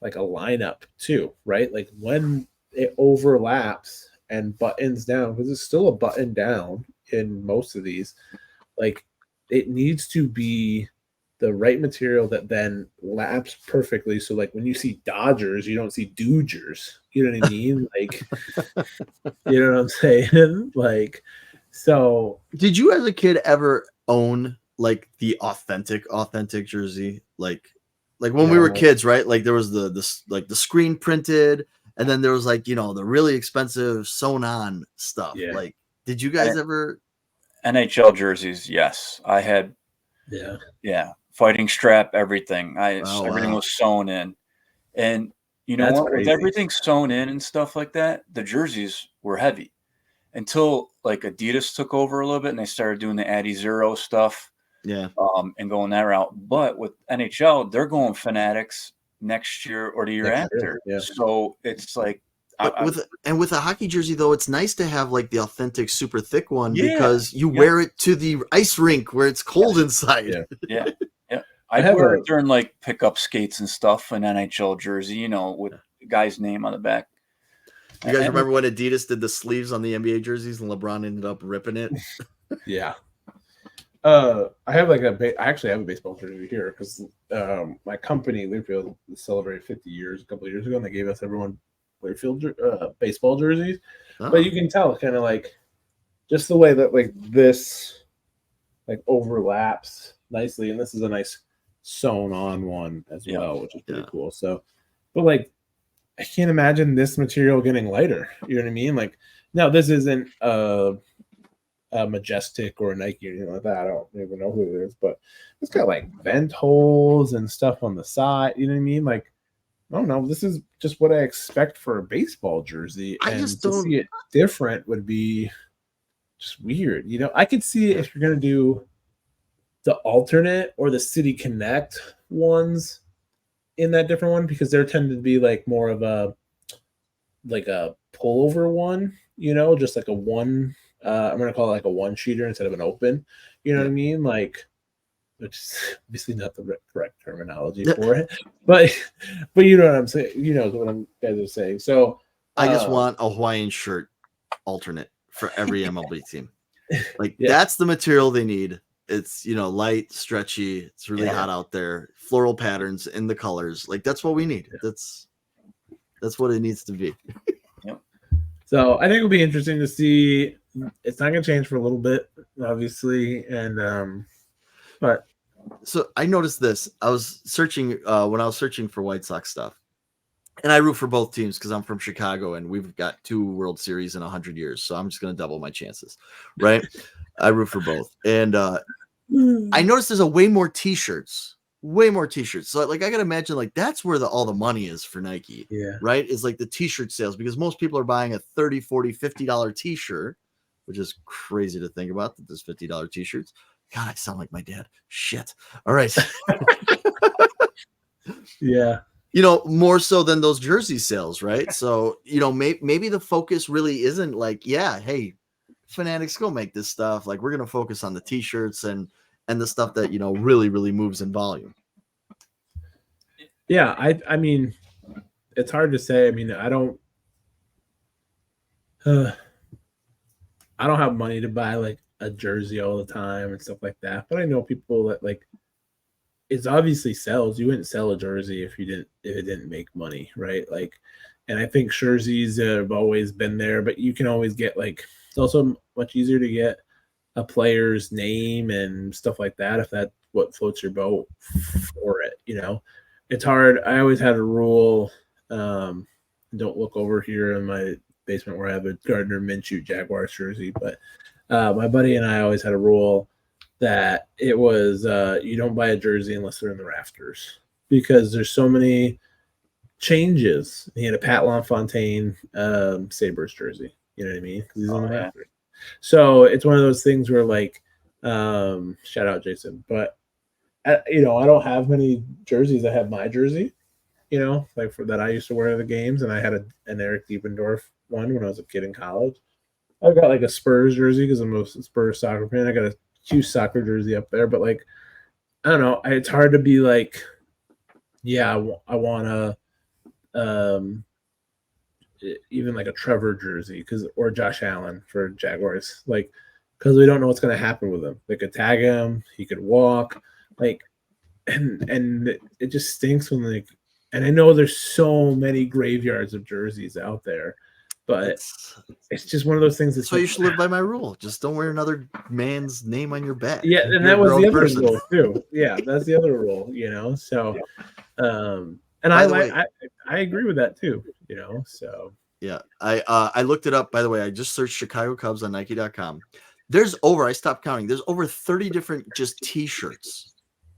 like a lineup too, right? Like when it overlaps and buttons down, because it's still a button down in most of these, like it needs to be the right material that then laps perfectly. So like when you see Dodgers, you don't see Doogers. You know what I mean? Like, you know what I'm saying? Like, so did you as a kid ever own like the authentic jersey? Like when we were kids, right? Like there was the screen printed, and then there was like, the really expensive sewn on stuff. Yeah. Like, did you guys ever NHL jerseys? Yes, I had. Yeah. Fighting strap, everything. Everything was sewn in, and what? Crazy. With everything sewn in and stuff like that, the jerseys were heavy until like Adidas took over a little bit and they started doing the Addy Zero stuff. Yeah. And going that route. But with NHL, they're going Fanatics next year or the year after. Yeah. So it's like. With a hockey jersey though, it's nice to have like the authentic super thick one because you wear it to the ice rink where it's cold inside. Yeah. I wear it during like pickup skates and stuff, an NHL jersey, with the guy's name on the back. You guys remember when Adidas did the sleeves on the NBA jerseys and LeBron ended up ripping it? Yeah. I have like I actually have a baseball jersey here because my company Learfield celebrated 50 years a couple of years ago, and they gave us everyone Learfield baseball jerseys. Oh. But you can tell kind of like just the way that like this like overlaps nicely, and this is a nice sewn on one as well, which is pretty cool. So, but like I can't imagine this material getting lighter. You know what I mean? Like now this isn't a Majestic or a Nike or anything like that. I don't even know who it is, but it's got like vent holes and stuff on the side. You know what I mean? Like I don't know. This is just what I expect for a baseball jersey, and to see it different would be just weird. I could see it if you're gonna do the alternate or the City Connect ones in that different one, because they're tended to be like more of a pullover one, just like a one. I'm gonna call it like a one sheeter instead of an open. You know what I mean? Like, which is obviously not the correct terminology for it, but you know what I'm saying. You know what I'm guys are saying. So I just want a Hawaiian shirt alternate for every MLB team. Like that's the material they need. It's light, stretchy. It's really hot out there. Floral patterns in the colors. Like that's what we need. That's what it needs to be. So I think it'll be interesting to see. It's not going to change for a little bit, obviously, and but so I noticed this. I was searching when I was searching for White Sox stuff, And I root for both teams because I'm from Chicago and we've got 2 World Series in 100 years. So I'm just going to double my chances, right? I root for both. And I noticed there's way more T-shirts. So like I got to imagine like that's where all the money is for Nike, right? Is like the T-shirt sales because most people are buying a $30, $40, $50 T-shirt, which is crazy to think about that there's $50 T-shirts. God, I sound like my dad. Shit. All right. Yeah. More so than those jersey sales, right? So, maybe the focus really isn't like, hey, Fanatics, go make this stuff. Like, we're going to focus on the T-shirts and the stuff that, really, really moves in volume. Yeah, I mean, it's hard to say. I mean, I don't have money to buy, like, a jersey all the time and stuff like that. But I know people that, like, it's obviously sells. You wouldn't sell a jersey if it didn't make money, right? Like, and I think jerseys have always been there, but you can always get it's also much easier to get a player's name and stuff like that if that's what floats your boat for it. It's hard. I always had a rule. Don't look over here in my basement where I have a Gardner Minshew Jaguars jersey, but my buddy and I always had a rule that it was you don't buy a jersey unless they're in the rafters because there's so many changes. He had a Pat LaFontaine Sabres jersey. You know what I mean? Because he's in the rafters. So it's one of those things where shout out Jason, but I don't have many jerseys. I have my jersey, for that I used to wear to the games, and I had an Eric Diebendorf one when I was a kid in college. I've got a Spurs jersey because I'm a Spurs soccer fan. I got a huge soccer jersey up there, but I don't know. It's hard to be I want to even a Trevor jersey or Josh Allen for Jaguars, because we don't know what's going to happen with him. They could tag him, he could walk, and it just stinks when and I know there's so many graveyards of jerseys out there. But it's just one of those things. So you should live by my rule. Just don't wear another man's name on your back. Yeah, and that was the other rule too. Yeah, that's the other rule. So, and I agree with that too. So yeah, I looked it up. By the way, I just searched Chicago Cubs on Nike.com. I stopped counting. There's over 30 different just T-shirts.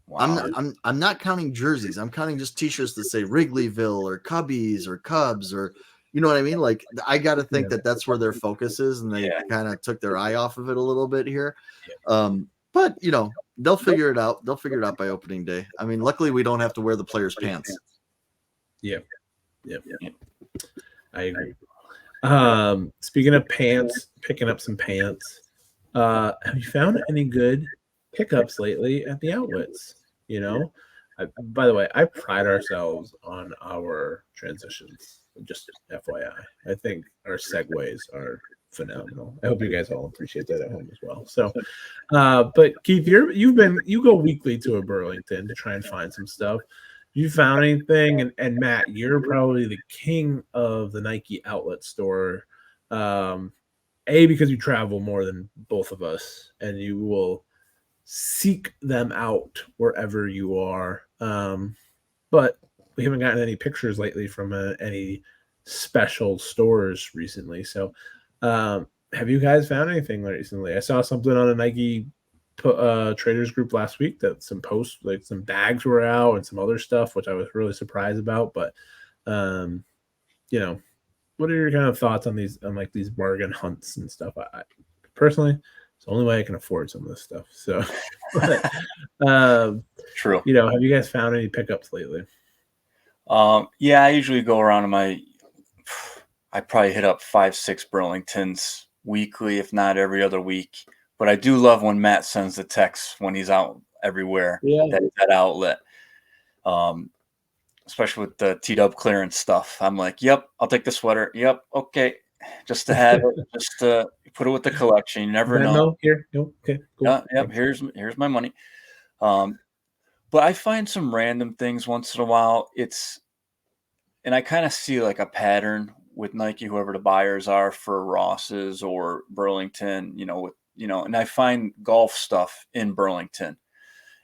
Wow. I'm not counting jerseys. I'm counting just T-shirts that say Wrigleyville or Cubbies or Cubs or. You know what I mean? I got to think that's where their focus is, and they kind of took their eye off of it a little bit here. But they'll figure it out. They'll figure it out by opening day. I mean, luckily we don't have to wear the players' pants. Yep. I agree. Speaking of pants, picking up some pants. Have you found any good pickups lately at the outlets? By the way, I pride ourselves on our transitions. Just FYI, I think our segues are phenomenal. I hope you guys all appreciate that at home as well. So, but Keith, you go weekly to a Burlington to try and find some stuff. You found anything? And Matt, you're probably the king of the Nike outlet store. Because you travel more than both of us, and you will seek them out wherever you are. But we haven't gotten any pictures lately from any special stores recently. So, have you guys found anything recently? I saw something on a Nike traders group last week that some posts, some bags were out and some other stuff, which I was really surprised about. But, what are your kind of thoughts on these bargain hunts and stuff? I personally, it's the only way I can afford some of this stuff. So, true. Have you guys found any pickups lately? I usually go around I probably hit up 5-6 Burlingtons weekly, if not every other week. But I do love when Matt sends the text when he's out everywhere that outlet. Especially with the T-Dub clearance stuff. I'm like, yep, I'll take the sweater. Yep, okay. Just to have it, just to put it with the collection. You never know. Here, okay, cool. Yep, here's my money. But I find some random things once in a while. And I kind of see a pattern with Nike, whoever the buyers are for Ross's or Burlington, and I find golf stuff in Burlington.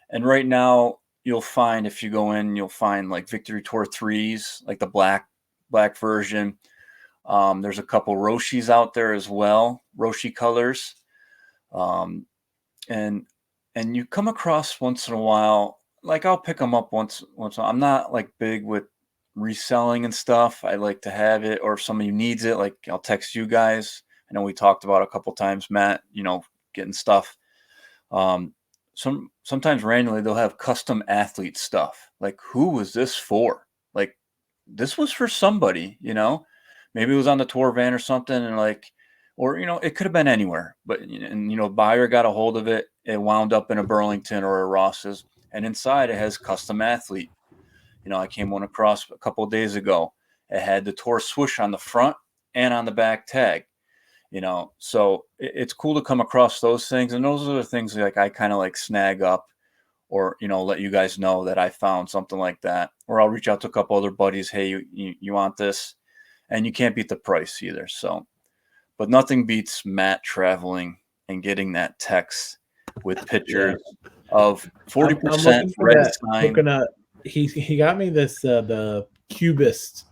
And right now you'll find, if you go in, you'll find Victory Tour 3s, the black black version. There's a couple Roshis out there as well, Roshi colors. And you come across once in a while, like I'll pick them up once in a while. I'm not like big with reselling and stuff. I like to have it, or if somebody needs it, like I'll text you guys. I know we talked about a couple times, Matt, getting stuff. Sometimes randomly they'll have custom athlete stuff. Like, who was this for? Like, this was for somebody, maybe it was on the tour van or something, and or it could have been anywhere, but buyer got a hold of it. It wound up in a Burlington or a Ross's, and inside it has custom athlete. I came one across a couple of days ago. It had the tour swoosh on the front and on the back tag. So it's cool to come across those things. And those are the things like I kind of like snag up, or, let you guys know that I found something like that, or I'll reach out to a couple other buddies. Hey, you want this? And you can't beat the price either. So, but nothing beats Matt traveling and getting that text with pictures of 40% red sign. Coconut. He got me this, the Cubist,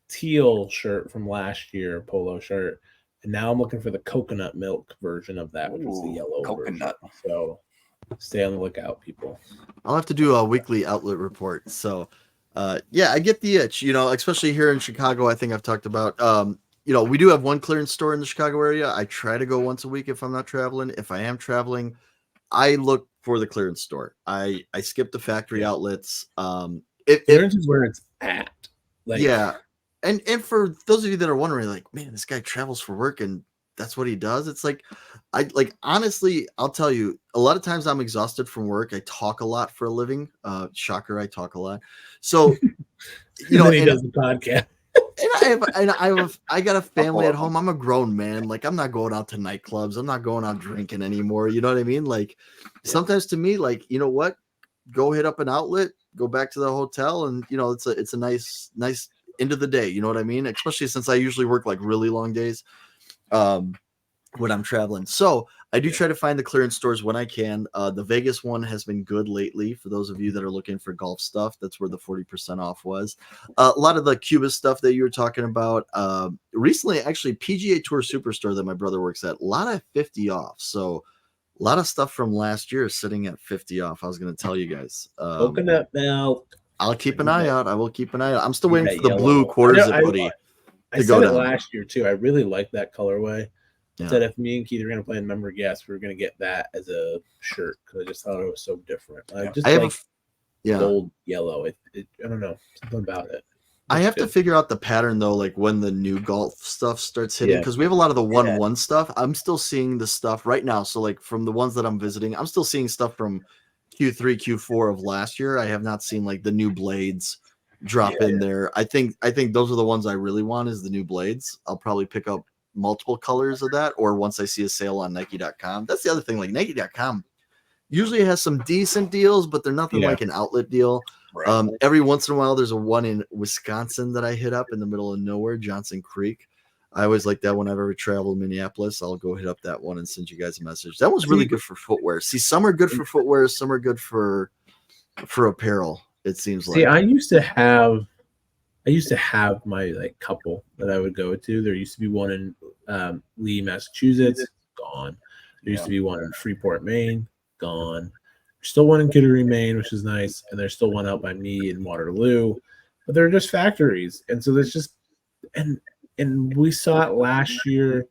teal shirt from last year, polo shirt, and now I'm looking for the coconut milk version of that, which was the yellow coconut version. So stay on the lookout, people. I'll have to do a weekly outlet report. So I get the itch, especially here in Chicago. I think I've talked about we do have one clearance store in the Chicago area. I try to go once a week if I'm not traveling. If I am traveling, I look for the clearance store. I skip the factory outlets. Clearance is where it's at. And for those of you that are wondering, like, man, this guy travels for work and that's what he does. It's like, honestly, I'll tell you, a lot of times I'm exhausted from work. I talk a lot for a living. Shocker, I talk a lot. So, he does the podcast. I got a family at home. I'm a grown man. Like, I'm not going out to nightclubs. I'm not going out drinking anymore. You know what I mean? Like, sometimes to me, like, you know what? Go hit up an outlet, go back to the hotel, and it's a nice end of the day. You know what I mean? Especially since I usually work like really long days when I'm traveling. So I do try to find the clearance stores when I can. The Vegas one has been good lately for those of you that are looking for golf stuff. That's where the 40% off was. A lot of the Cuba stuff that you were talking about. Recently, actually, PGA Tour Superstore that my brother works at, a lot of 50 off. So a lot of stuff from last year is sitting at 50 off. I was going to tell you guys. Coconut milk. I'll keep an eye out. I will keep an eye out. I'm still waiting for the blue quarter zip hoodie. I said it last year too. I really like that colorway. Yeah. Said if me and Keith are going to play in member guest, we were going to get that as a shirt because I just thought it was so different. I have gold yellow. I don't know, something about it. I have to figure out the pattern though, like when the new golf stuff starts hitting, because we have a lot of the 1-1 stuff. I'm still seeing the stuff right now. So like from the ones that I'm visiting, I'm still seeing stuff from Q3, Q4 of last year. I have not seen like the new blades drop in there. I think those are the ones I really want is the new blades. I'll probably pick up multiple colors of that, or once I see a sale on Nike.com. That's the other thing. Like Nike.com usually has some decent deals, but they're nothing like an outlet deal. Right. Every once in a while, there's a one in Wisconsin that I hit up in the middle of nowhere, Johnson Creek. I always like that whenever I ever travel to Minneapolis. I'll go hit up that one and send you guys a message. That was really good for footwear. See, some are good for footwear, some are good for apparel. It seems like. See, I used to have my like couple that I would go to. There used to be one in Lee, Massachusetts, gone. There used to be one in Freeport, Maine, gone. There's still one in Kittery, Maine, which is nice, and there's still one out by me in Waterloo. But they're just factories, and so there's just and we saw it last year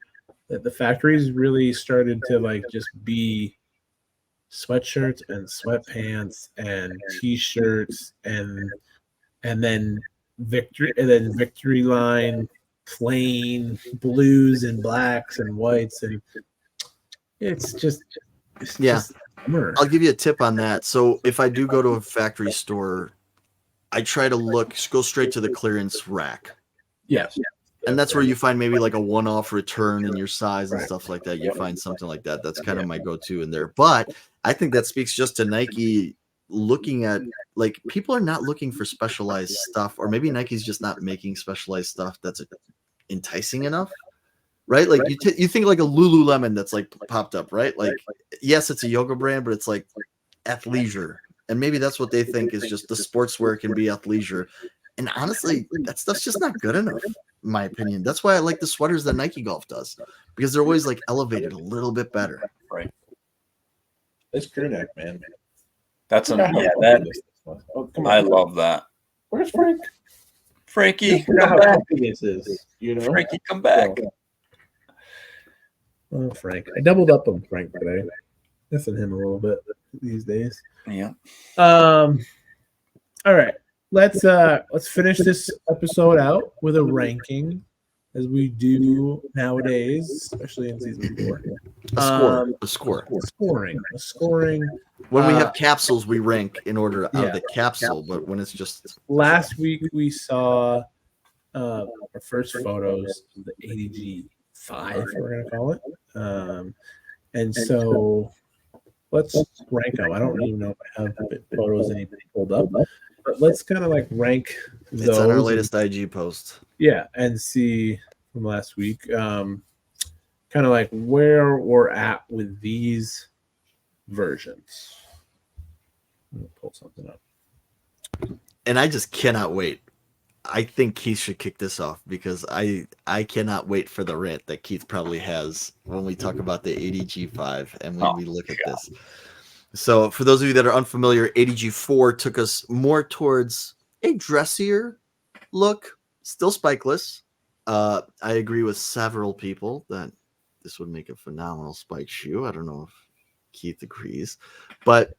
that the factories really started to like just be sweatshirts and sweatpants and t-shirts and then victory line plain blues and blacks and whites, and it's just I'll give you a tip on that. So if I do go to a factory store, I try to go straight to the clearance rack. Yes. And that's where you find maybe like a one-off return in your size and stuff like that. You find something like that. That's kind of my go-to in there. But I think that speaks just to Nike looking at, like, people are not looking for specialized stuff, or maybe Nike's just not making specialized stuff that's enticing enough, right? Like you think like a Lululemon that's like popped up, right? Like, yes, it's a yoga brand, but it's like athleisure. And maybe that's what they think is just the sportswear can be athleisure. And honestly, that stuff's just not good enough, in my opinion. That's why I like the sweaters that Nike Golf does, because they're always like elevated a little bit better. Right. It's crew neck, man. That's I love that. Where's Frank? Frankie, How happy this is, Frankie, come back. Oh, Frank. I doubled up on Frank today. Missing him a little bit these days. Yeah. All right. Let's finish this episode out with a ranking, as we do nowadays, especially in season 4. A score. Scoring. When we have capsules, we rank in order of the capsule, but when it's just last week we saw our first photos of the ADG 5, we're gonna call it. And so let's rank them. I don't even know if I have photos anybody pulled up, but let's kind of like rank those. It's on our latest IG post. Yeah, and see from last week, kind of like where we're at with these versions. I'm gonna pull something up. And I just cannot wait. I think Keith should kick this off, because I cannot wait for the rant that Keith probably has when we talk about the ADG5 and when we look at this. So for those of you that are unfamiliar, ADG4 took us more towards a dressier look, still spikeless. I agree with several people that this would make a phenomenal spike shoe. I don't know if Keith agrees, but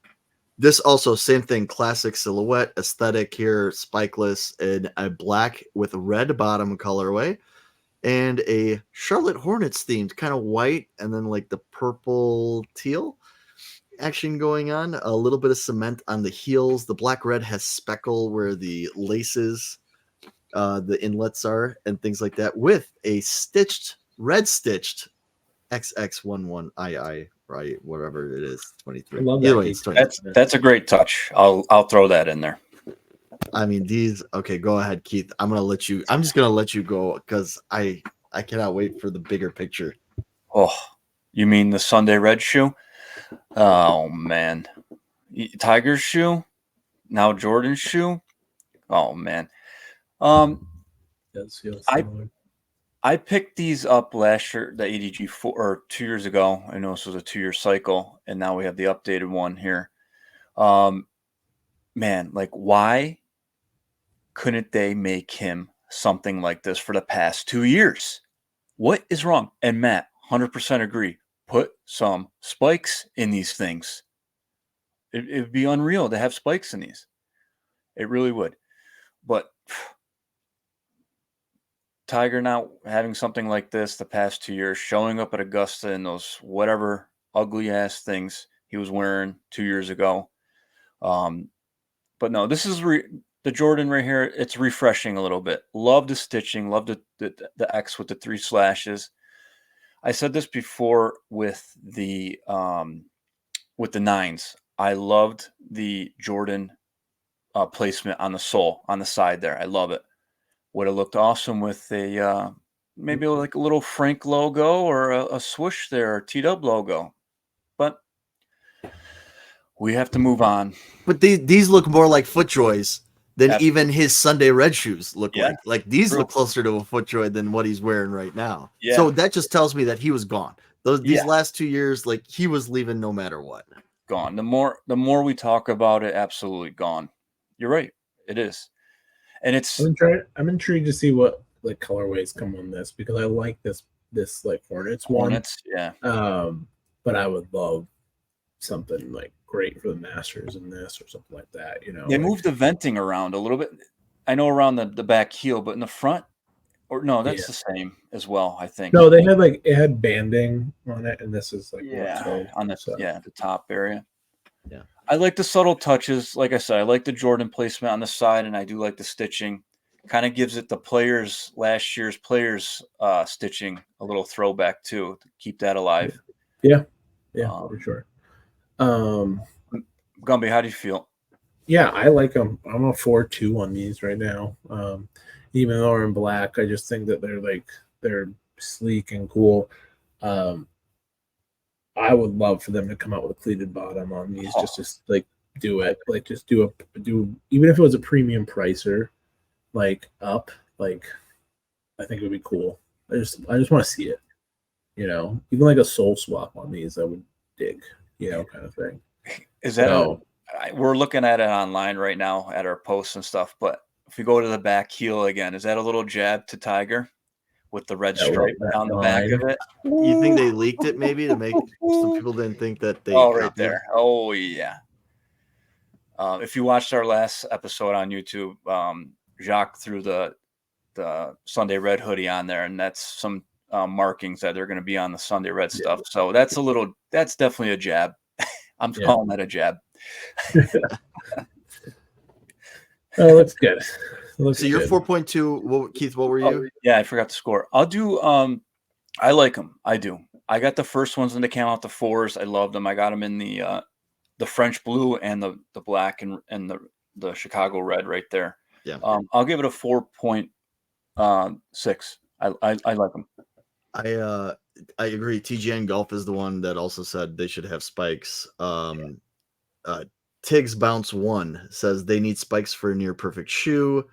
this also, same thing, classic silhouette, aesthetic here, spikeless, and a black with red bottom colorway, and a Charlotte Hornets themed, kind of white, and then like the purple teal action going on. A little bit of cement on the heels. The black red has speckle where the laces, the inlets are, and things like that, with a red stitched XX11II. Right, whatever it is, 23. I love that. That's a great touch. I'll throw that in there. I mean, these. Okay, go ahead, Keith. I'm just gonna let you go, because I cannot wait for the bigger picture. Oh, you mean the Sunday red shoe? Oh man, Tiger's shoe, now Jordan's shoe. Oh man, I picked these up last year, the ADG4, or 2 years ago. I know this was a 2-year cycle, and now we have the updated one here. Man, like, why couldn't they make him something like this for the past 2 years? What is wrong? And Matt, 100% agree. Put some spikes in these things. It would be unreal to have spikes in these. It really would. But Tiger now having something like this the past 2 years, showing up at Augusta in those whatever ugly ass things he was wearing 2 years ago. But no, this is the Jordan right here. It's refreshing a little bit. Love the stitching. Love the X with the 3 slashes. I said this before with the 9s. I loved the Jordan placement on the sole, on the side there. I love it. Would have looked awesome with a maybe like a little Frank logo or a swoosh there, or T-Dub logo. But we have to move on. But these look more like FootJoys than even his Sunday red shoes look like. Like these look closer to a FootJoy than what he's wearing right now. Yeah. So that just tells me that he was gone. These last 2 years, like he was leaving no matter what. Gone. The more we talk about it, absolutely gone. You're right. It is. And it's I'm intrigued to see what like colorways come on this, because I like this like Hornets one. Yeah. But I would love something like great for the Masters in this or something like that. They moved the venting around a little bit. I know around the back heel, but in the front, or no, that's the same as well. I think. No, they had it had banding on it, and this is like on the top area. Yeah. I like the subtle touches. Like I said, I like the Jordan placement on the side, and I do like the stitching. Kind of gives it the last year's players stitching a little throwback too, to keep that alive. Yeah, for sure. Gumby, how do you feel? Yeah, I like them. I'm a 4.2 on these right now. Even though they're in black, I just think that they're sleek and cool. I would love for them to come out with a pleated bottom on these, just like do it. Like just do even if it was a premium pricer, like up, like I think it would be cool. I just want to see it. You know, even like a soul swap on these, I would dig. You know, kind of thing. Is that we're looking at it online right now at our posts and stuff, but if we go to the back heel again, is that a little jab to Tiger with the red stripe down the back of it? You think they leaked it maybe to make some people didn't think that they right there. Oh yeah. If you watched our last episode on YouTube, Jacques threw the Sunday Red hoodie on there, and that's some markings that are going to be on the Sunday Red stuff. So that's definitely a jab. I'm calling that a jab. Oh, that's good. So you're 4.2. Keith, what were you? Yeah, I forgot the score. I'll do. I like them. I do. I got the first ones when they came out, the 4s. I loved them. I got them in the French blue and the black and the Chicago red right there. Yeah. I'll give it a 4.6. I like them. I agree. TGN Golf is the one that also said they should have spikes. Tiggs Bounce 1 says they need spikes for a near perfect shoe.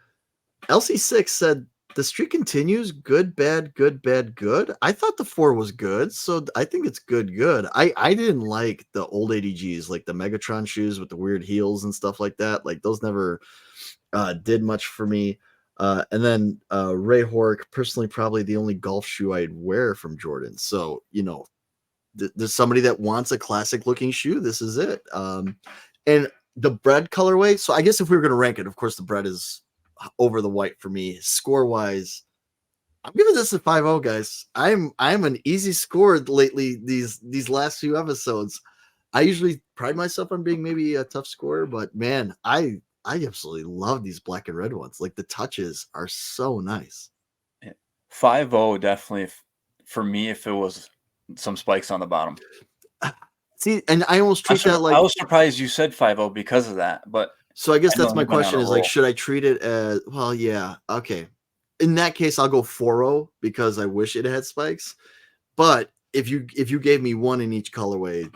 LC6 said the streak continues. Good, bad, good, bad, good. I thought the 4 was good, so I think it's good. I didn't like the old ADGs, like the Megatron shoes with the weird heels and stuff like that. Like those never did much for me. And then Ray Hork, personally, probably the only golf shoe I'd wear from Jordan. So, you know, there's somebody that wants a classic looking shoe. This is it. And the bread colorway. So I guess if we were going to rank it, of course, the bread is over the white for me. Score wise, I'm giving this a 5-0, guys. I'm an easy score lately. These last few episodes, I usually pride myself on being maybe a tough scorer, but man, I absolutely love these black and red ones. Like the touches are so nice. 5-0 definitely for me. If it was some spikes on the bottom. See, and I almost treat that like I was surprised you said 5-0 because of that. But so I guess that's my question is like, should I treat it as well? Yeah, okay. In that case, I'll go 4-0 because I wish it had spikes. But if you gave me one in each colorway,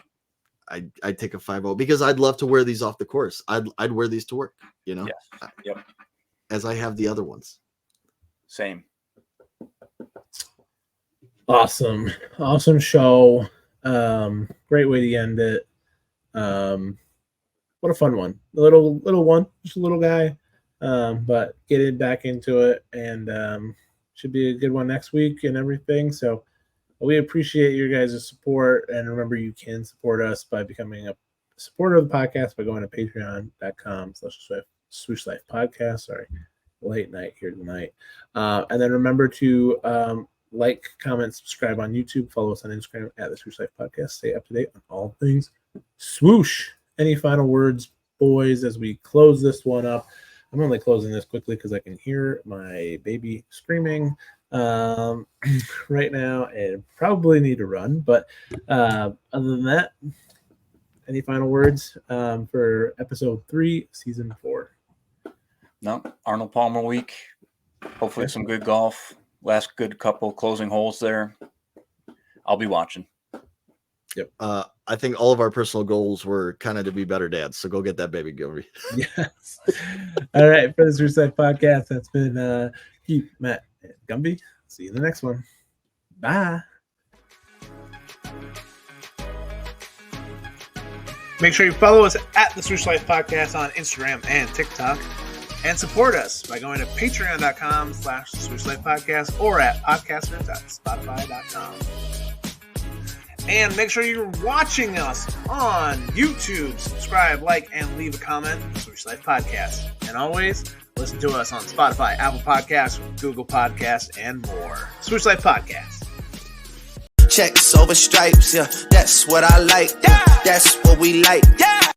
I'd take a 5-0 because I'd love to wear these off the course. I'd wear these to work, you know. Yes. Yep. As I have the other ones. Same. Awesome show. Great way to end it. What a fun one. A little one, just a little guy. But getting back into it and should be a good one next week and everything. So we appreciate your guys' support. And remember, you can support us by becoming a supporter of the podcast by going to patreon.com/Swoosh Life Podcast. Sorry, late night here tonight. And then remember to like, comment, subscribe on YouTube, follow us on Instagram at the Swoosh Life Podcast. Stay up to date on all things swoosh. Any final words, boys, as we close this one up? I'm only closing this quickly because I can hear my baby screaming right now and probably need to run. But other than that, any final words for episode 3, season 4? No, Arnold Palmer week. Hopefully some good golf. Last good couple closing holes there. I'll be watching. Yep. I think all of our personal goals were kind of to be better dads. So go get that baby, Gumby. Yes. All right. For the Swoosh Life Podcast, that's been Keith, Matt, and Gumby. See you in the next one. Bye. Make sure you follow us at the Swoosh Life Podcast on Instagram and TikTok. And support us by going to patreon.com/Swoosh Life Podcast or at podcasters.spotify.com. And make sure you're watching us on YouTube. Subscribe, like, and leave a comment. Swoosh Life Podcast. And always listen to us on Spotify, Apple Podcasts, Google Podcasts, and more. Swoosh Life Podcast. Checks over stripes, yeah, that's what I like. Yeah, that's what we like. Yeah.